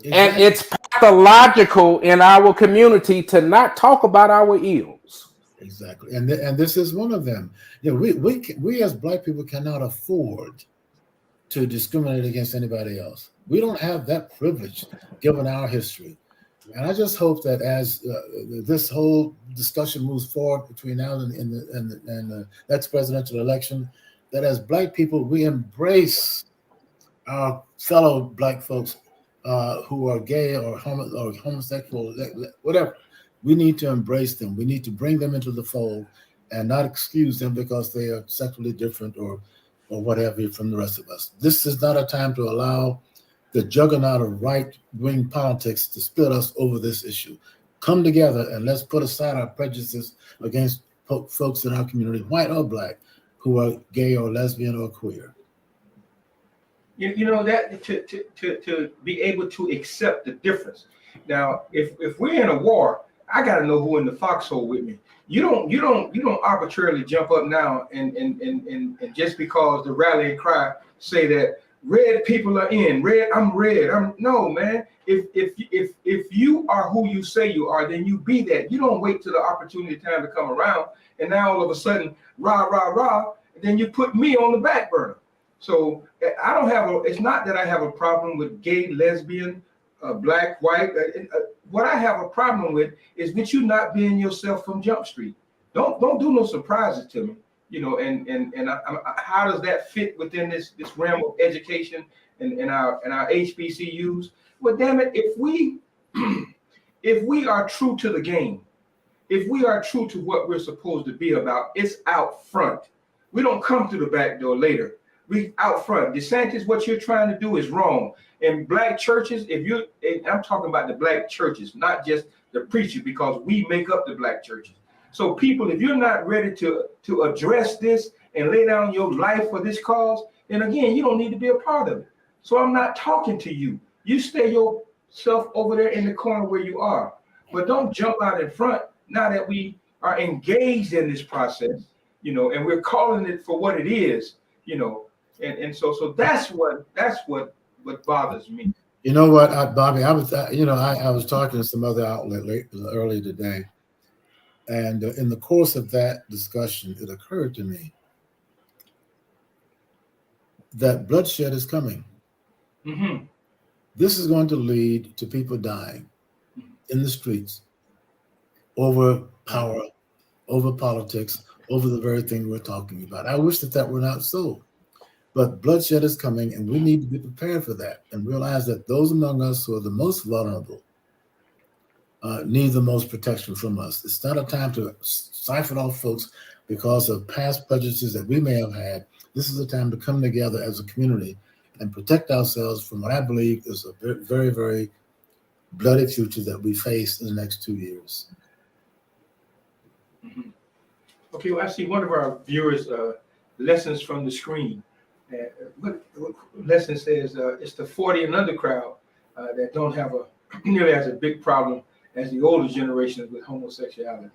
And it's pathological in our community to not talk about our ills. Exactly. And this is one of them. We as Black people cannot afford to discriminate against anybody else. We don't have that privilege given our history. And I just hope that as this whole discussion moves forward between now and the next presidential election, that as Black people, we embrace our fellow Black folks who are gay or homosexual, whatever. We need to embrace them. We need to bring them into the fold and not excuse them because they are sexually different or whatever from the rest of us. This is not a time to allow the juggernaut of right-wing politics to split us over this issue. Come together and let's put aside our prejudices against folks in our community, white or Black, who are gay or lesbian or queer. That to be able to accept the difference. Now, if we're in a war, I got to know who in the foxhole with me. You don't arbitrarily jump up now and just because the rallying cry say that red people are in red. I'm red. No, man. If you are who you say you are, then you be that. You don't wait till the opportunity time to come around, and now all of a sudden, rah rah rah. And then you put me on the back burner. So I don't have it's not that I have a problem with gay, lesbian, Black, white. What I have a problem with is with you not being yourself from Jump Street. Don't do no surprises to me. How does that fit within this realm of education and our HBCUs? Well, damn it, if we are true to the game, if we are true to what we're supposed to be about, it's out front. We don't come through the back door later. We out front. DeSantis, what you're trying to do is wrong. In Black churches, I'm talking about the Black churches, not just the preacher, because we make up the Black churches. So people, if you're not ready to address this and lay down your life for this cause, then again, you don't need to be a part of it. So I'm not talking to you. You stay yourself over there in the corner where you are, but don't jump out in front now that we are engaged in this process, and we're calling it for what it is, and so that's what bothers me. You know what, Bobby, I was talking to some other outlet earlier today. And in the course of that discussion, it occurred to me that bloodshed is coming. Mm-hmm. This is going to lead to people dying in the streets over power, over politics, over the very thing we're talking about. I wish that were not so. But bloodshed is coming, and we need to be prepared for that and realize that those among us who are the most vulnerable need the most protection from us. It's not a time to siphon off folks because of past prejudices that we may have had. This is a time to come together as a community and protect ourselves from what I believe is a very, very bloody future that we face in the next 2 years. Mm-hmm. Okay, well, I see one of our viewers, lessons from the screen. What lesson says it's the 40 and under crowd that don't have nearly as a big problem as the older generations with homosexuality.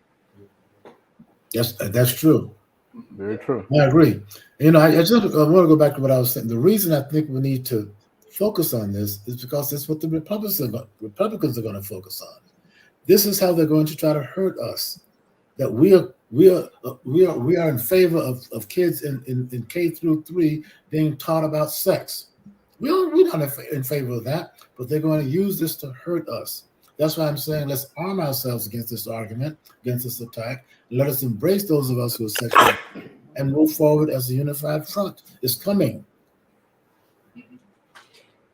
Yes, that's true. Very true. I agree. You know, I want to go back to what I was saying. The reason I think we need to focus on this is because it's what the Republicans are going to focus on. This is how they're going to try to hurt us. That we are in favor of kids in K through 3 being taught about sex. We're not in favor of that, but they're going to use this to hurt us. That's why I'm saying let's arm ourselves against this argument, against this attack, and let us embrace those of us who are sexual and move forward as a unified front. It's coming.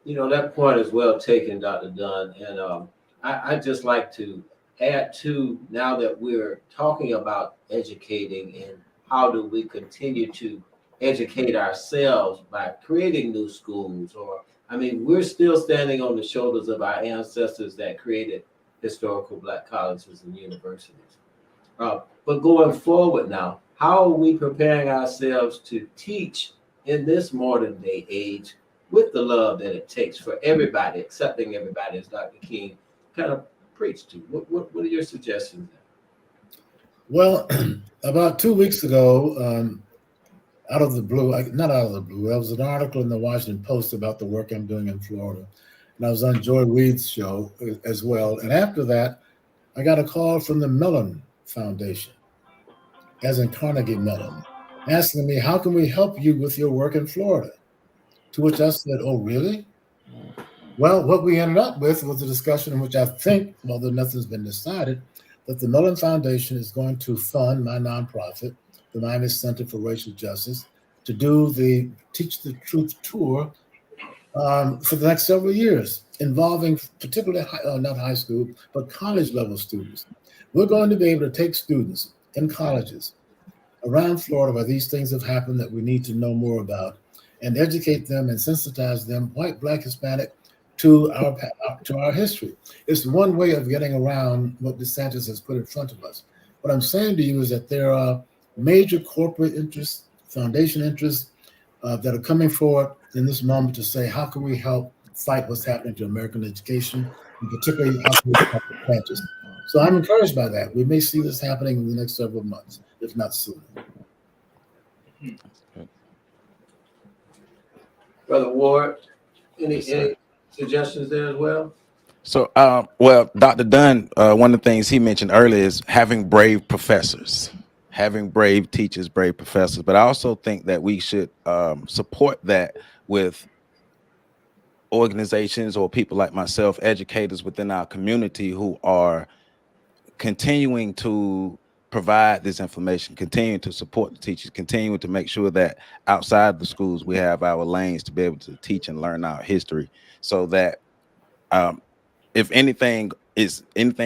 You know, that point is well taken, Dr. Dunn. And I'd just like to add to, now that we're talking about educating and how do we continue to educate ourselves by creating new schools, or, I mean, we're still standing on the shoulders of our ancestors that created historical Black colleges and universities. But going forward now, how are we preparing ourselves to teach in this modern day age with the love that it takes for everybody, accepting everybody, as Dr. King kind of preached to? What are your suggestions there? Well, about 2 weeks ago, out of the blue, not out of the blue, there was an article in the Washington Post about the work I'm doing in Florida. And I was on Joy Reid's show as well. And after that, I got a call from the Mellon Foundation, as in Carnegie Mellon, asking me, how can we help you with your work in Florida? To which I said, oh, really? Well, what we ended up with was a discussion in which I think, although nothing's been decided, that the Mellon Foundation is going to fund my nonprofit, the Miami Center for Racial Justice, to do the Teach the Truth tour for the next several years, involving particularly not high school, but college level students. We're going to be able to take students in colleges around Florida where these things have happened that we need to know more about, and educate them and sensitize them, white, Black, Hispanic, to our history. It's one way of getting around what DeSantis has put in front of us. What I'm saying to you is that there are major corporate interests, foundation interests that are coming forward in this moment to say, how can we help fight what's happening to American education, and particularly how can we help the branches? So I'm encouraged by that. We may see this happening in the next several months, if not sooner. Brother Ward, any suggestions there as well? So, well, Dr. Dunn, one of the things he mentioned earlier is having brave professors, having brave teachers, brave professors. But I also think that we should support that with organizations or people like myself, educators within our community who are continuing to provide this information, continuing to support the teachers, continuing to make sure that outside the schools we have our lanes to be able to teach and learn our history, so that if anything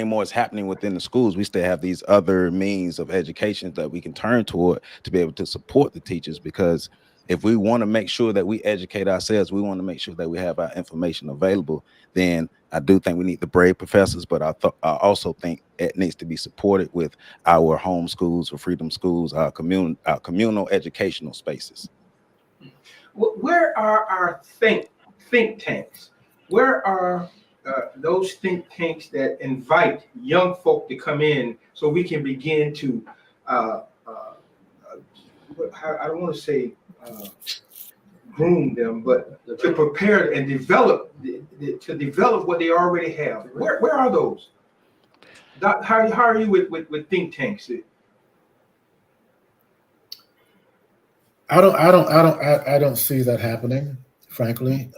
more is happening within the schools, we still have these other means of education that we can turn toward to be able to support the teachers. Because if we want to make sure that we educate ourselves, we want to make sure that we have our information available, then I do think we need the brave professors, but I also think it needs to be supported with our home schools or freedom schools, our communal educational spaces. Where are our think tanks? Where are those think tanks that invite young folk to come in so we can begin to, I don't want to say groom them, but to prepare and develop, what they already have? Where are those? How are you with think tanks? I don't see that happening, frankly.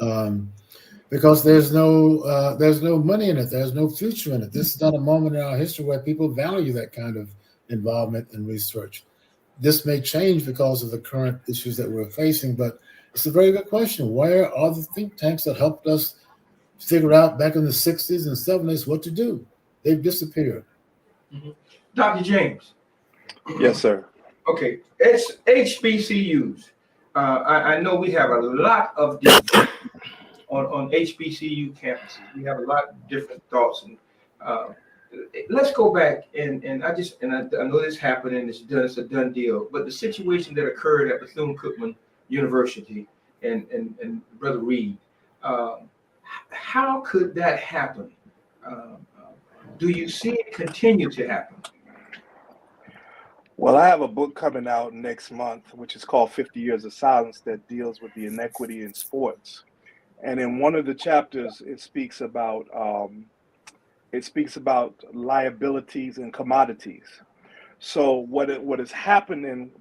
Because there's no money in it. There's no future in it. This is not a moment in our history where people value that kind of involvement in research. This may change because of the current issues that we're facing, but it's a very good question. Where are the think tanks that helped us figure out back in the 60s and 70s what to do? They've disappeared. Dr. James. Yes, sir. Okay, it's HBCUs. I know we have a lot of debate on HBCU campuses. We have a lot of different thoughts, and let's go back and I know this happened and it's a done deal. But the situation that occurred at Bethune-Cookman University and Brother Reed, how could that happen? Do you see it continue to happen? Well, I have a book coming out next month, which is called 50 Years of Silence, that deals with the inequity in sports. And in one of the chapters, it speaks about liabilities and commodities. So what has happened in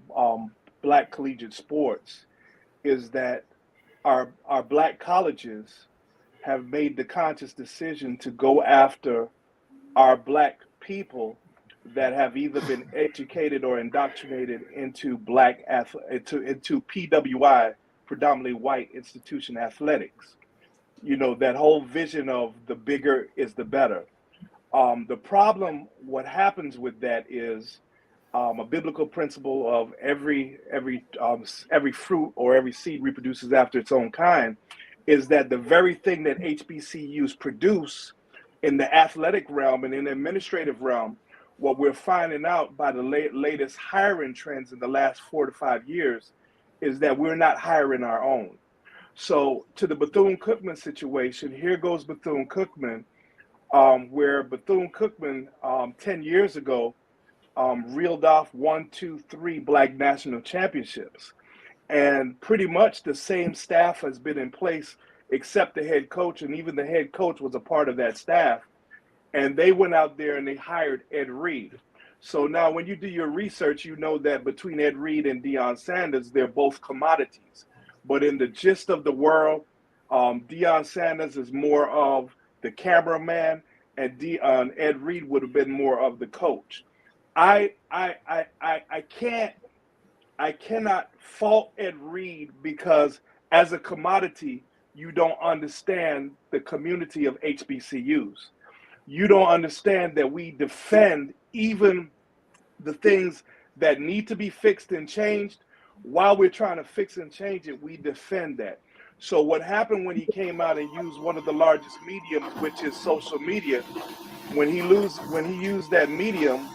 Black collegiate sports is that our Black colleges have made the conscious decision to go after our Black people that have either been educated or indoctrinated into into PWI, predominantly white institution athletics. You know, that whole vision of the bigger is the better. The problem, what happens with that is a biblical principle of every fruit or every seed reproduces after its own kind, is that the very thing that HBCUs produce in the athletic realm and in the administrative realm, what we're finding out by the latest hiring trends in the last 4 to 5 years is that we're not hiring our own. So to the Bethune-Cookman situation, here goes Bethune-Cookman, where Bethune-Cookman 10 years ago reeled off 1, 2, 3 Black national championships. And pretty much the same staff has been in place except the head coach, and even the head coach was a part of that staff. And they went out there and they hired Ed Reed. So now when you do your research, you know that between Ed Reed and Deion Sanders, they're both commodities. But in the gist of the world, Deion Sanders is more of the cameraman, and Ed Reed would have been more of the coach. I cannot fault Ed Reed, because as a commodity, you don't understand the community of HBCUs. You don't understand that we defend even the things that need to be fixed and changed. While we're trying to fix and change it, we defend that. So what happened when he came out and used one of the largest mediums, which is social media, when he used that medium,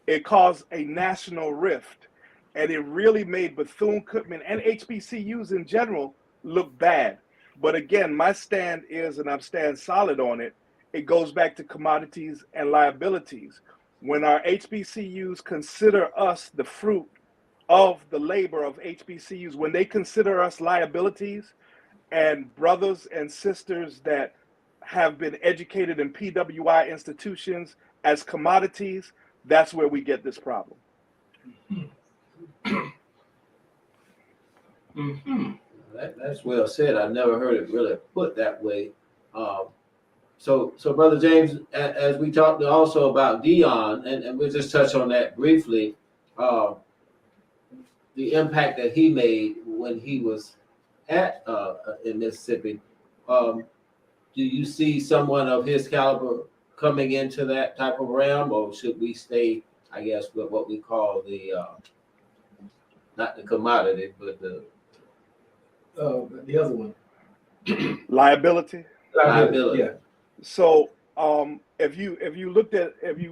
it caused a national rift. And it really made Bethune-Cookman and HBCUs in general look bad. But again, my stand is, and I'm staying solid on it, it goes back to commodities and liabilities. When our HBCUs consider us the fruit of the labor of HBCUs, when they consider us liabilities and brothers and sisters that have been educated in PWI institutions as commodities, that's where we get this problem. Mm-hmm. That's well said. I never heard it really put that way. So Brother James, as we talked also about Deion, and we'll just touch on that briefly, the impact that he made when he was at in Mississippi. Do you see someone of his caliber coming into that type of realm, or should we stay, I guess, with what we call the not the commodity, but the other one? Liability. Yeah. So if you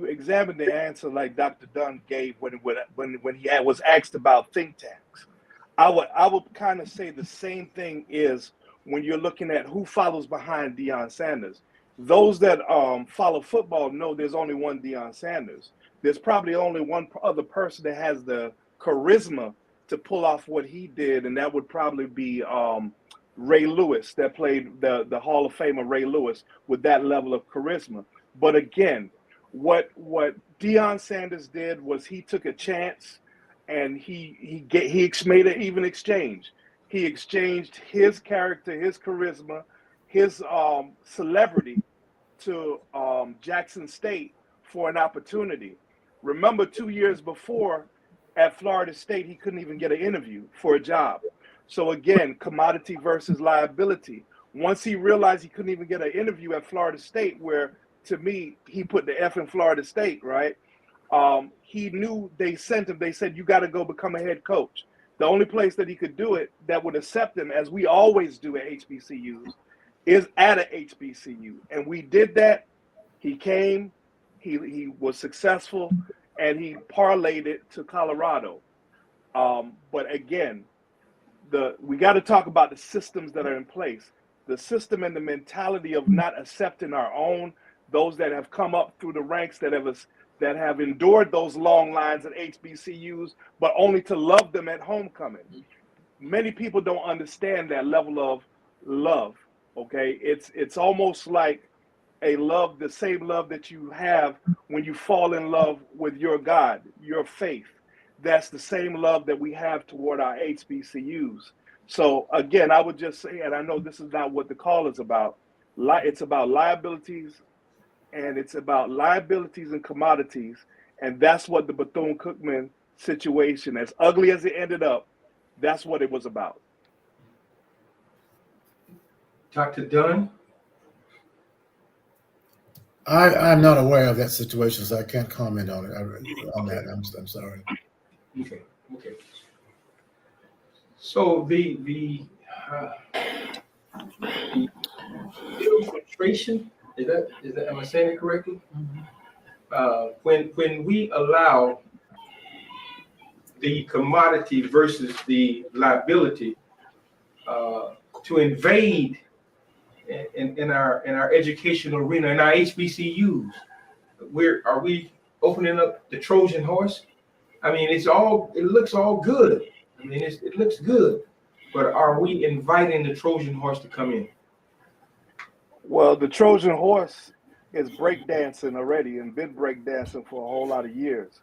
examine the answer like Dr. Dunn gave when he was asked about think tanks, I would kind of say the same thing is when you're looking at who follows behind Deion Sanders. Those that follow football know there's only one Deion Sanders. There's probably only one other person that has the charisma to pull off what he did, and that would probably be Ray Lewis, that played the Hall of Famer Ray Lewis, with that level of charisma. But again, what Deion Sanders did was he took a chance, and he made an even exchange. He exchanged his character, his charisma, his celebrity to Jackson State for an opportunity. Remember, 2 years before at Florida State, he couldn't even get an interview for a job. So again, commodity versus liability. Once he realized he couldn't even get an interview at Florida State, where to me he put the F in Florida State, right? He knew they sent him. They said, "You got to go become a head coach." The only place that he could do it that would accept him, as we always do at HBCUs, is at a HBCU, and we did that. He came, he was successful, and he parlayed it to Colorado. But again, we got to talk about the systems that are in place. The system and the mentality of not accepting our own, those that have come up through the ranks that have endured those long lines at HBCUs, but only to love them at homecoming. Many people don't understand that level of love. Okay, it's almost like a love, the same love that you have when you fall in love with your God, your faith. That's the same love that we have toward our HBCUs. So again, I would just say, and I know this is not what the call is about, it's about liabilities, and it's about liabilities and commodities. And that's what the Bethune-Cookman situation, as ugly as it ended up, that's what it was about. Dr. Dunn? I'm not aware of that situation, so I can't comment on it. On that, I'm sorry. Okay. So the infiltration, is that am I saying it correctly? When we allow the commodity versus the liability to invade in our educational arena, in our HBCUs, are we opening up the Trojan horse? I mean, it looks all good. I mean, it looks good, but are we inviting the Trojan horse to come in? Well, the Trojan horse is breakdancing already and been breakdancing for a whole lot of years.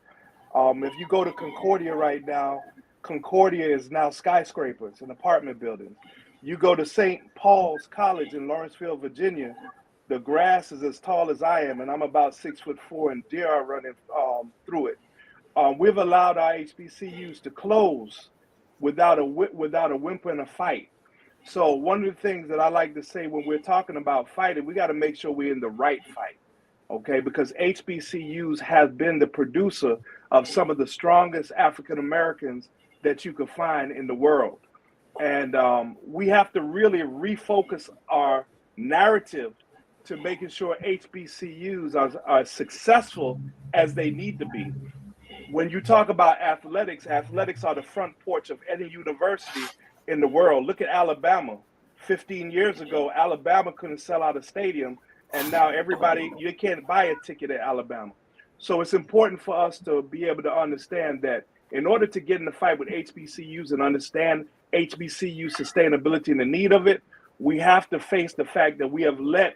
If you go to Concordia right now, Concordia is now skyscrapers and apartment buildings. You go to St. Paul's College in Lawrenceville, Virginia, the grass is as tall as I am, and I'm about 6'4", and deer are running through it. We've allowed our HBCUs to close without a whimper and a fight. So one of the things that I like to say when we're talking about fighting, we got to make sure we're in the right fight, okay? Because HBCUs have been the producer of some of the strongest African Americans that you could find in the world. And we have to really refocus our narrative to making sure HBCUs are successful as they need to be. When you talk about athletics are the front porch of any university in the world. Look at Alabama. 15 years ago, Alabama couldn't sell out a stadium, and now you can't buy a ticket at Alabama. So it's important for us to be able to understand that in order to get in the fight with HBCUs and understand HBCU sustainability and the need of it, we have to face the fact that we have let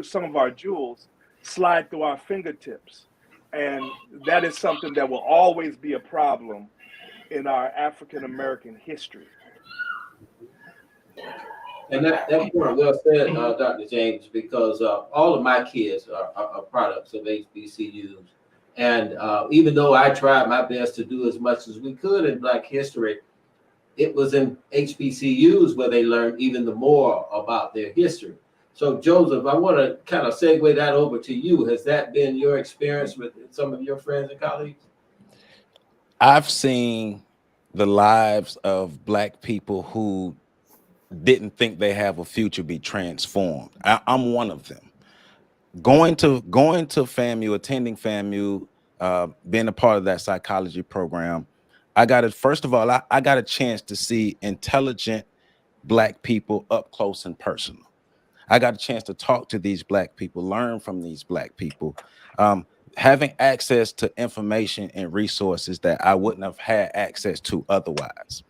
some of our jewels slide through our fingertips. And that is something that will always be a problem in our African American history. And that point well said, Dr. James, because all of my kids are products of HBCUs. And even though I tried my best to do as much as we could in Black history, it was in HBCUs where they learned even the more about their history. So Joseph, I want to kind of segue that over to you. Has that been your experience with some of your friends and colleagues? I've seen the lives of Black people who didn't think they have a future be transformed. I'm one of them. Going to FAMU, attending FAMU, being a part of that psychology program, I got a chance to see intelligent Black people up close and personal. I got a chance to talk to these Black people, learn from these Black people, having access to information and resources that I wouldn't have had access to otherwise.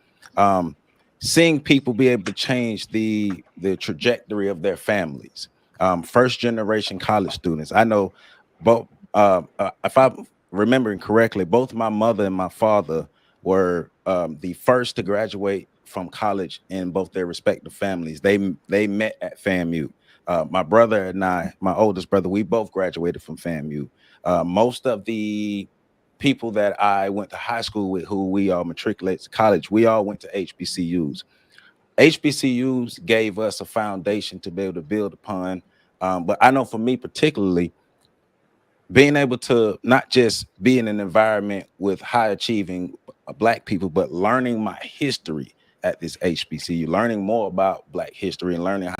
Seeing people be able to change the trajectory of their families. First generation college students. I know both, if I'm remembering correctly, both my mother and my father were the first to graduate from college in both their respective families. They met at FAMU. My brother and I, my oldest brother, we both graduated from FAMU. Most of the people that I went to high school with, who we all matriculated to college, we all went to HBCUs. HBCUs gave us a foundation to be able to build upon. But I know for me particularly, being able to not just be in an environment with high achieving Black people, but learning my history at this HBCU, learning more about Black history and learning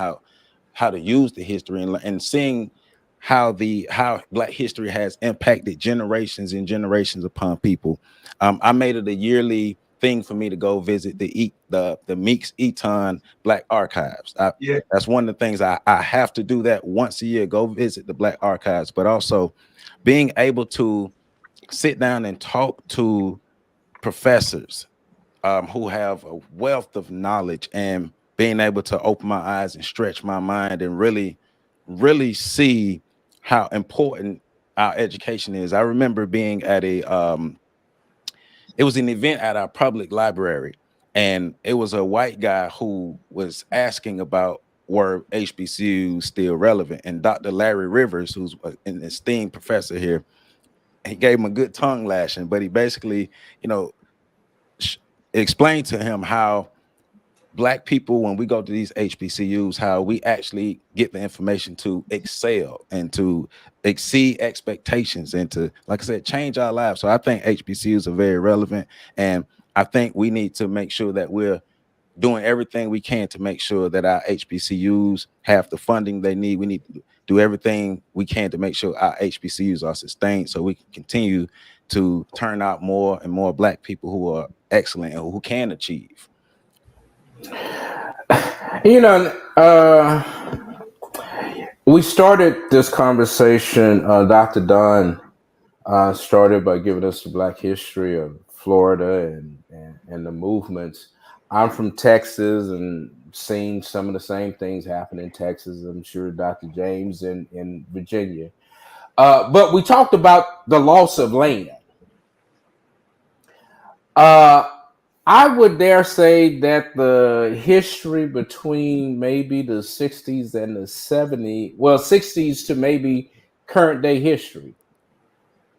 how to use the history and seeing how Black history has impacted generations and generations upon people. I made it a yearly thing for me to go visit the Meeks Eton Black Archives. That's one of the things I have to do that once a year, go visit the Black Archives, but also being able to sit down and talk to professors who have a wealth of knowledge, and being able to open my eyes and stretch my mind and really, really see how important our education is. I remember being at it was an event at our public library, and it was a white guy who was asking about were HBCUs still relevant, and Dr. Larry Rivers, who's an esteemed professor here, he gave him a good tongue lashing, but he basically, explained to him how Black people, when we go to these HBCUs, how we actually get the information to excel and to exceed expectations and to, like I said, change our lives. So I think HBCUs are very relevant, and I think we need to make sure that we're doing everything we can to make sure that our HBCUs have the funding they need. We need to do everything we can to make sure our HBCUs are sustained so we can continue to turn out more and more Black people who are excellent and who can achieve. We started this conversation, Dr. Dunn started by giving us the Black history of Florida and the movements. I'm from Texas and seen some of the same things happen in Texas. I'm sure Dr. James in Virginia. But we talked about the loss of land. I would dare say that the history between maybe the 60s and the 70s, 60s to maybe current day history,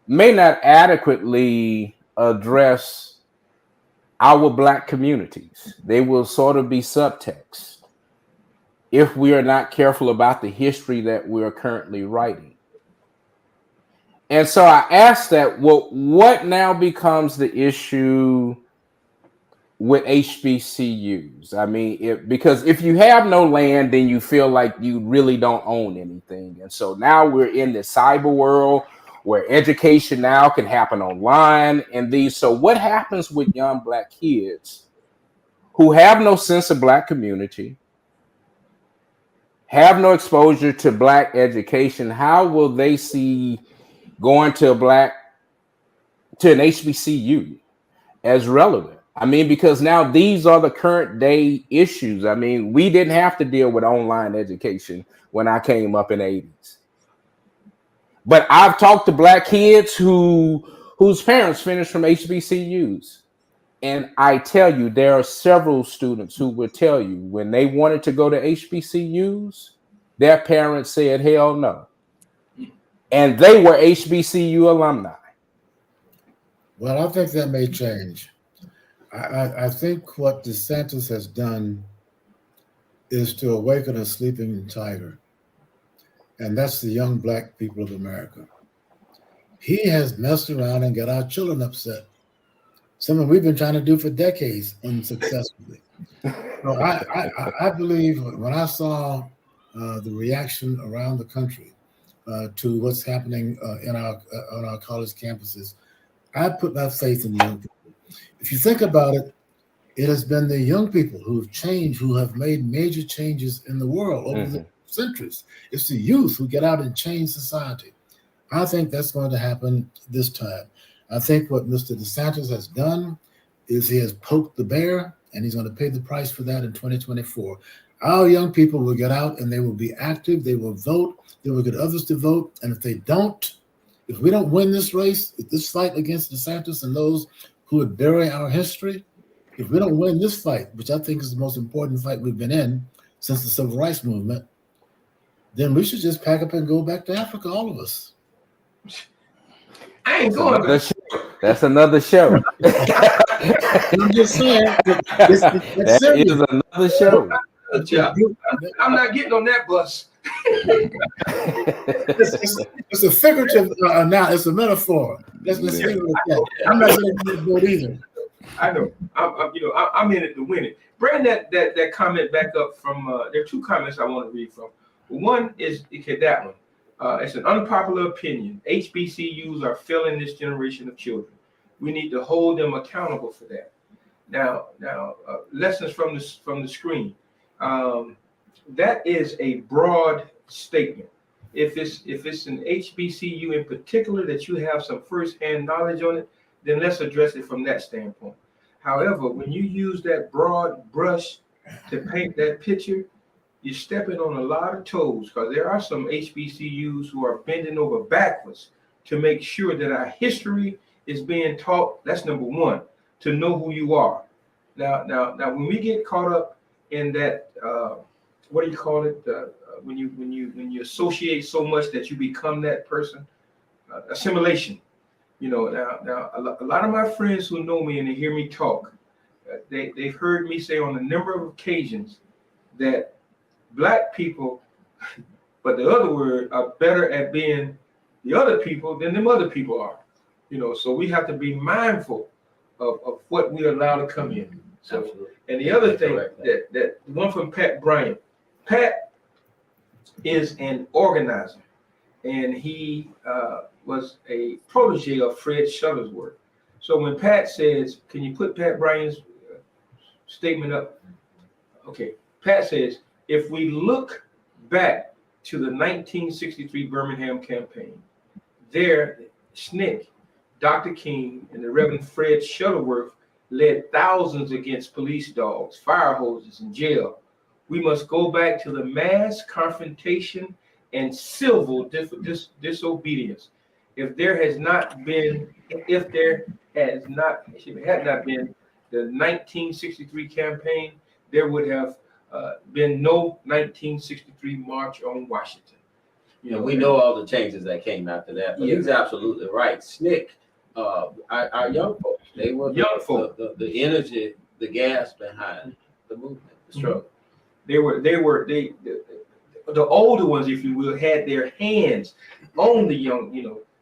may not adequately address our Black communities. They will sort of be subtext if we are not careful about the history that we are currently writing. And so I asked that, what now becomes the issue with HBCUs? I mean, because if you have no land, then you feel like you really don't own anything. And so now we're in the cyber world where education now can happen online and these. So what happens with young Black kids who have no sense of Black community, have no exposure to Black education? How will they see going to an HBCU as relevant? I mean, because now these are the current day issues. I mean, we didn't have to deal with online education when I came up in the 80s. But I've talked to Black kids whose parents finished from HBCUs. And I tell you, there are several students who will tell you when they wanted to go to HBCUs, their parents said, hell no. And they were HBCU alumni. Well, I think that may change. I think what DeSantis has done is to awaken a sleeping tiger, and that's the young Black people of America. He has messed around and got our children upset, something we've been trying to do for decades unsuccessfully. So I believe when I saw the reaction around the country to what's happening on our college campuses, I put my faith in young people. If you think about it, it has been the young people who've changed, who have made major changes in the world over the centuries. It's the youth who get out and change society. I think that's going to happen this time. I think what Mr. DeSantis has done is he has poked the bear, and he's going to pay the price for that in 2024. Our young people will get out and they will be active. They will vote. They will get others to vote. And if we don't win this race, this fight against DeSantis and those who would bury our history, if we don't win this fight, which I think is the most important fight we've been in since the Civil Rights Movement, then we should just pack up and go back to Africa, all of us. I ain't going. That's another show. I'm just saying, That serious. is another show. I'm not getting on that bus. It's a figurative now. It's a metaphor. Let's leave it at that. I'm not getting on that boat either. I know. I'm in it to win it. Bring that comment back up from. There are two comments I want to read from. One is that one. It's an unpopular opinion. HBCUs are failing this generation of children. We need to hold them accountable for that. Now, lessons from the screen. That is a broad statement. If it's an HBCU in particular that you have some firsthand knowledge on it, then let's address it from that standpoint. However, when you use that broad brush to paint that picture, you're stepping on a lot of toes, because there are some HBCUs who are bending over backwards to make sure that our history is being taught. That's number one, to know who you are. Now, when we get caught up in that, what do you call it? When you associate so much that you become that person, assimilation. Now a lot of my friends who know me and they hear me talk, they've heard me say on a number of occasions that Black people, but the other word, are better at being the other people than them other people are. So we have to be mindful of what we allow to come in. So, absolutely. And the other thing that one from Pat Bryant. Pat is an organizer, and he was a protege of Fred Shuttlesworth. So when Pat says, can you put Pat Bryant's statement up? Okay. Pat says, if we look back to the 1963 Birmingham campaign, there, SNCC, Dr. King, and the Reverend Fred Shuttlesworth led thousands against police dogs, fire hoses, and jail. We must go back to the mass confrontation and civil disobedience. If there had not been the 1963 campaign, there would have been no 1963 March on Washington. We know all the changes that came after that, but he's absolutely right. SNCC, our young folks, they were the energy, the gas behind the movement, the struggle. They the older ones, if you will, had their hands on the young.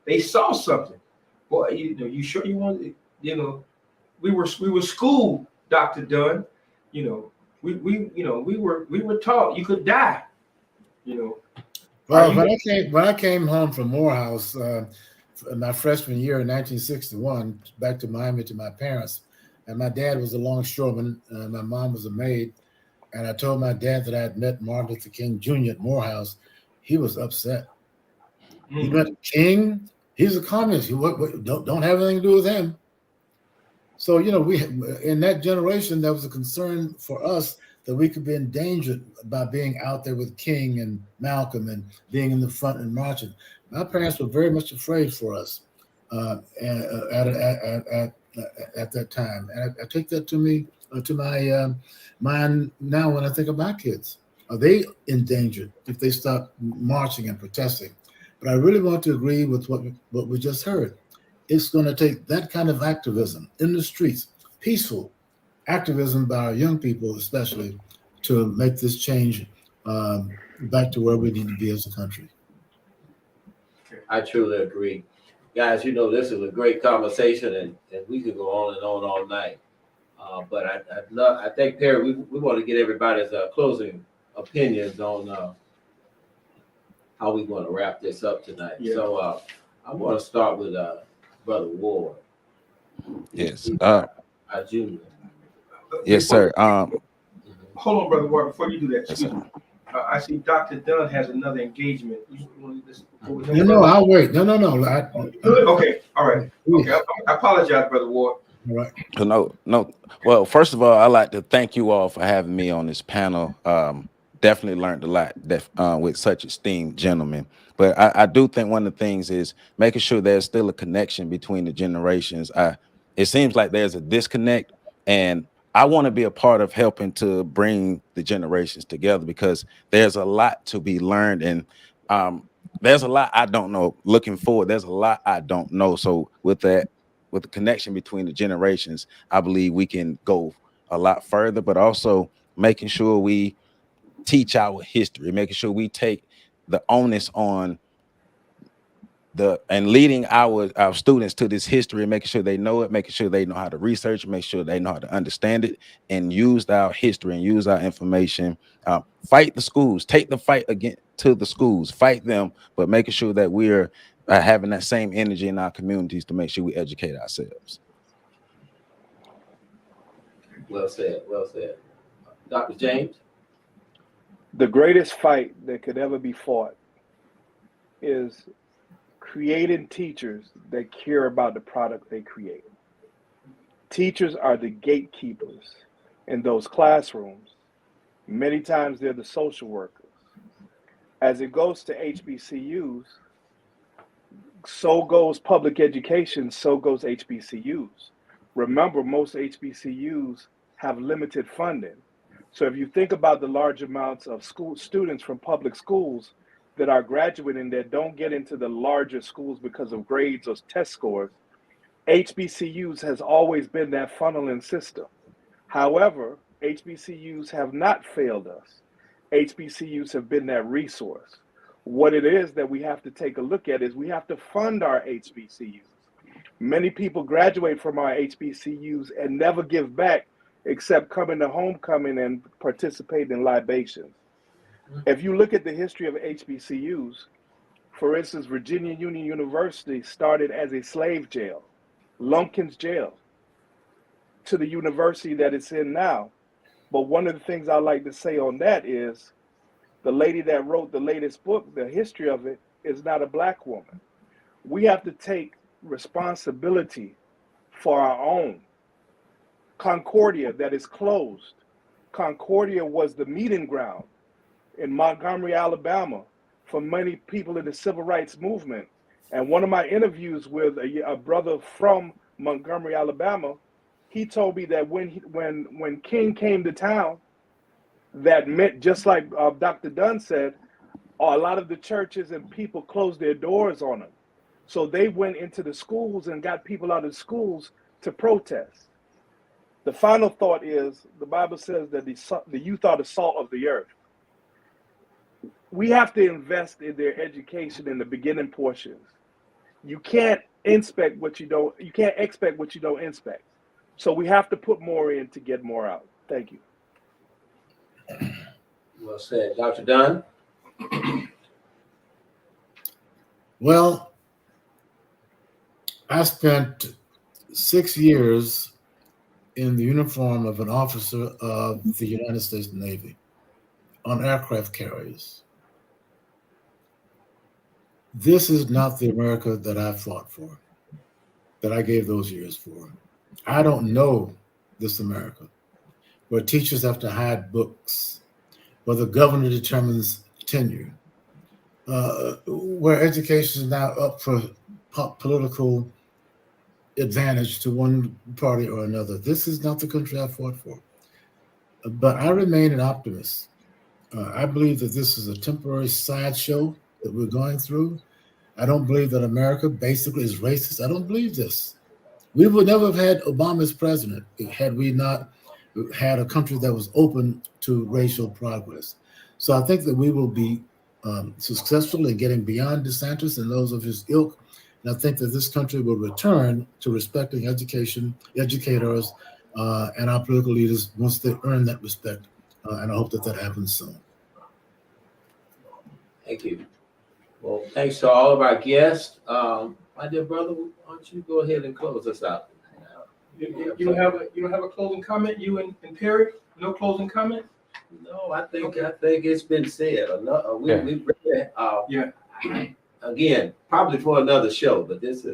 They saw something. Boy, you sure you want? We were schooled, Dr. Dunn. We were taught you could die. Well, when I came home from Morehouse, my freshman year in 1961, back to Miami to my parents, and my dad was a longshoreman, and my mom was a maid. And I told my dad that I had met Martin Luther King Jr. at Morehouse. He was upset. He met King. He's a communist. Don't have anything to do with him. So, we in that generation, there was a concern for us that we could be endangered by being out there with King and Malcolm and being in the front and marching. My parents were very much afraid for us at that time. And I take that to my mind now when I think of my kids. Are they endangered if they stop marching and protesting? But I really want to agree with what we just heard. It's going to take that kind of activism in the streets, peaceful activism by our young people especially, to make this change back to where we need to be as a country. I truly agree. Guys, this is a great conversation, and we could go on and on all night. But I think, Perry, we want to get everybody's closing opinions on how we want to wrap this up tonight. Yeah. So I want to start with Brother Ward. Yes. Our junior. Yes, sir. Hold on, Brother Ward, before you do that, excuse me. I see Dr. Dunn has another engagement. I'll wait. No. Okay, all right. Okay, I apologize, Brother Ward. All right. No. Well, first of all, I'd like to thank you all for having me on this panel. Definitely learned a lot with such esteemed gentlemen. But I do think one of the things is making sure there's still a connection between the generations. It seems like there's a disconnect, and I want to be a part of helping to bring the generations together, because there's a lot to be learned, and there's a lot I don't know. Looking forward, there's a lot I don't know. So with that, with the connection between the generations, I believe we can go a lot further, but also making sure we teach our history, making sure we take the onus on and leading our students to this history and making sure they know it, making sure they know how to research, make sure they know how to understand it and use our history and use our information. Fight the schools, take the fight again to the schools, fight them, but making sure that we're having that same energy in our communities to make sure we educate ourselves. Well said, well said. Dr. James? The greatest fight that could ever be fought is creating teachers that care about the product they create. Teachers are the gatekeepers in those classrooms. Many times they're the social workers. As it goes to HBCUs, so goes public education, so goes HBCUs. Remember, most HBCUs have limited funding. So if you think about the large amounts of school students from public schools that are graduating that don't get into the larger schools because of grades or test scores, HBCUs has always been that funneling system. However, HBCUs have not failed us. HBCUs have been that resource. What it is that we have to take a look at is we have to fund our HBCUs. Many people graduate from our HBCUs and never give back except coming to homecoming and participate in libations. If you look at the history of HBCUs, for instance, Virginia Union University started as a slave jail, Lumpkin's jail, to the university that it's in now. But one of the things I like to say on that is the lady that wrote the latest book, the history of it, is not a Black woman. We have to take responsibility for our own. Concordia, that is closed. Concordia was the meeting ground in Montgomery, Alabama, for many people in the civil rights movement. And one of my interviews with a brother from Montgomery, Alabama, he told me that when King came to town, that meant, just like Dr. Dunn said, a lot of the churches and people closed their doors on him. So they went into the schools and got people out of schools to protest. The final thought is, the Bible says that the youth are the salt of the earth. We have to invest in their education in the beginning portions. You can't expect what you don't inspect. So we have to put more in to get more out. Thank you. Well said. Dr. Dunn? Well, I spent 6 years in the uniform of an officer of the United States Navy on aircraft carriers. This is not the America that I fought for, that I gave those years for. I don't know this America, where teachers have to hide books, where the governor determines tenure, where education is now up for political advantage to one party or another. This is not the country I fought for. But I remain an optimist. I believe that this is a temporary sideshow that we're going through. I don't believe that America basically is racist. I don't believe this. We would never have had Obama as president had we not had a country that was open to racial progress. So I think that we will be successful in getting beyond DeSantis and those of his ilk. And I think that this country will return to respecting education, educators, and our political leaders once they earn that respect. And I hope that happens soon. Thank you. Well, thanks to all of our guests. My dear brother, why don't you go ahead and close us out? You don't have a closing comment, you and Perry? No closing comment? No, I think it's been said. Again, probably for another show, but this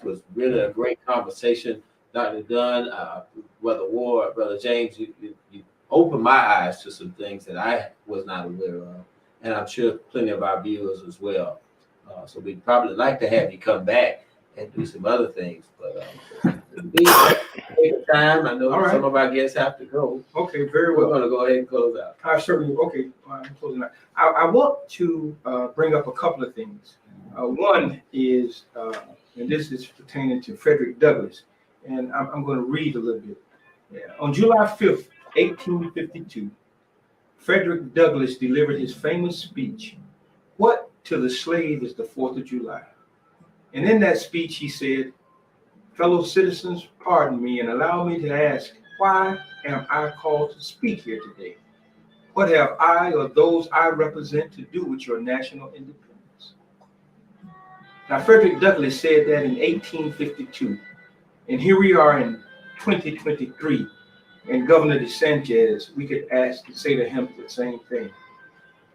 was really a great conversation. Dr. Dunn, Brother Ward, Brother James, you opened my eyes to some things that I was not aware of, and I'm sure plenty of our viewers as well. So we'd probably like to have you come back and do some other things, but take time. I know some of our guests have to go. Okay, very well. We're going to go ahead and close out. I certainly. Okay, I'm closing out. I want to bring up a couple of things. One is, and this is pertaining to Frederick Douglass, and I'm going to read a little bit. Yeah. On July 5th, 1852, Frederick Douglass delivered his famous speech, "What to the slave is the 4th of July?" And in that speech, he said, "Fellow citizens, pardon me and allow me to ask, why am I called to speak here today? What have I or those I represent to do with your national independence?" Now, Frederick Douglass said that in 1852, and here we are in 2023, and Governor DeSantis, we could ask and say to him the same thing.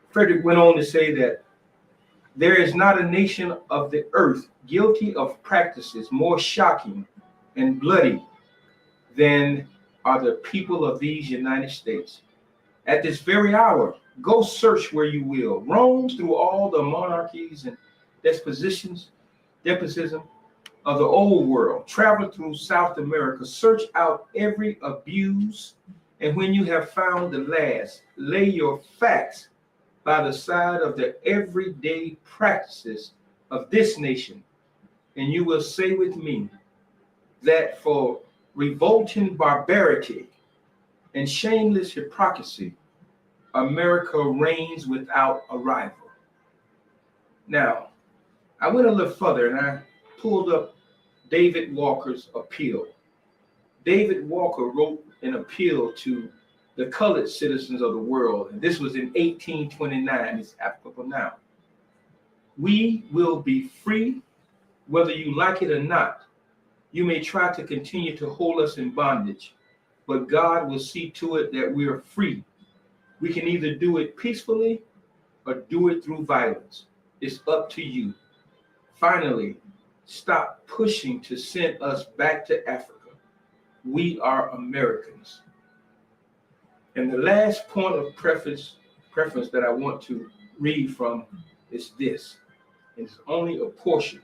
Frederick went on to say that there is not a nation of the earth guilty of practices more shocking and bloody than are the people of these United States. At this very hour, go search where you will, roam through all the monarchies and despotism of the old world, travel through South America, search out every abuse, and when you have found the last, lay your facts by the side of the everyday practices of this nation, and you will say with me that for revolting barbarity and shameless hypocrisy, America reigns without a rival. Now, I went a little further and I pulled up David Walker's appeal. David Walker wrote an appeal to the colored citizens of the world, and this was in 1829. It's applicable now. "We will be free, whether you like it or not. You may try to continue to hold us in bondage, but God will see to it that we are free. We can either do it peacefully or do it through violence. It's up to you. Finally, stop pushing to send us back to Africa. We are Americans." And the last point of preference that I want to read from is this. It's only a portion.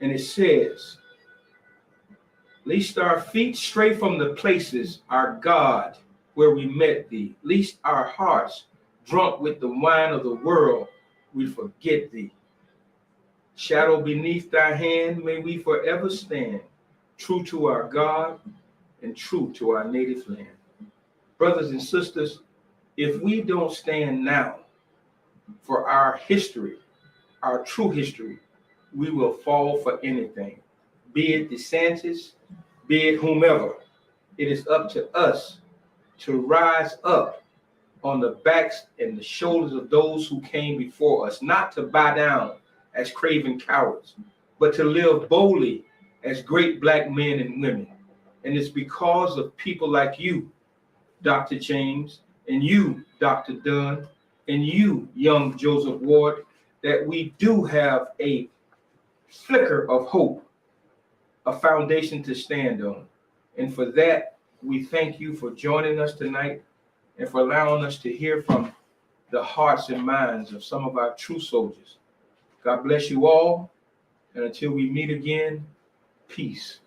And it says, "Lest our feet stray from the places, our God, where we met thee, lest our hearts, drunk with the wine of the world, we forget thee. Shadow beneath thy hand, may we forever stand, true to our God and true to our native land." Brothers and sisters, if we don't stand now for our history, our true history, we will fall for anything, be it DeSantis, be it whomever. It is up to us to rise up on the backs and the shoulders of those who came before us, not to bow down as craven cowards, but to live boldly as great Black men and women. And it's because of people like you, Dr. James, and you, Dr. Dunn, and you, young Joseph Ward, that we do have a flicker of hope, a foundation to stand on. And for that, we thank you for joining us tonight and for allowing us to hear from the hearts and minds of some of our true soldiers. God bless you all. And until we meet again, peace.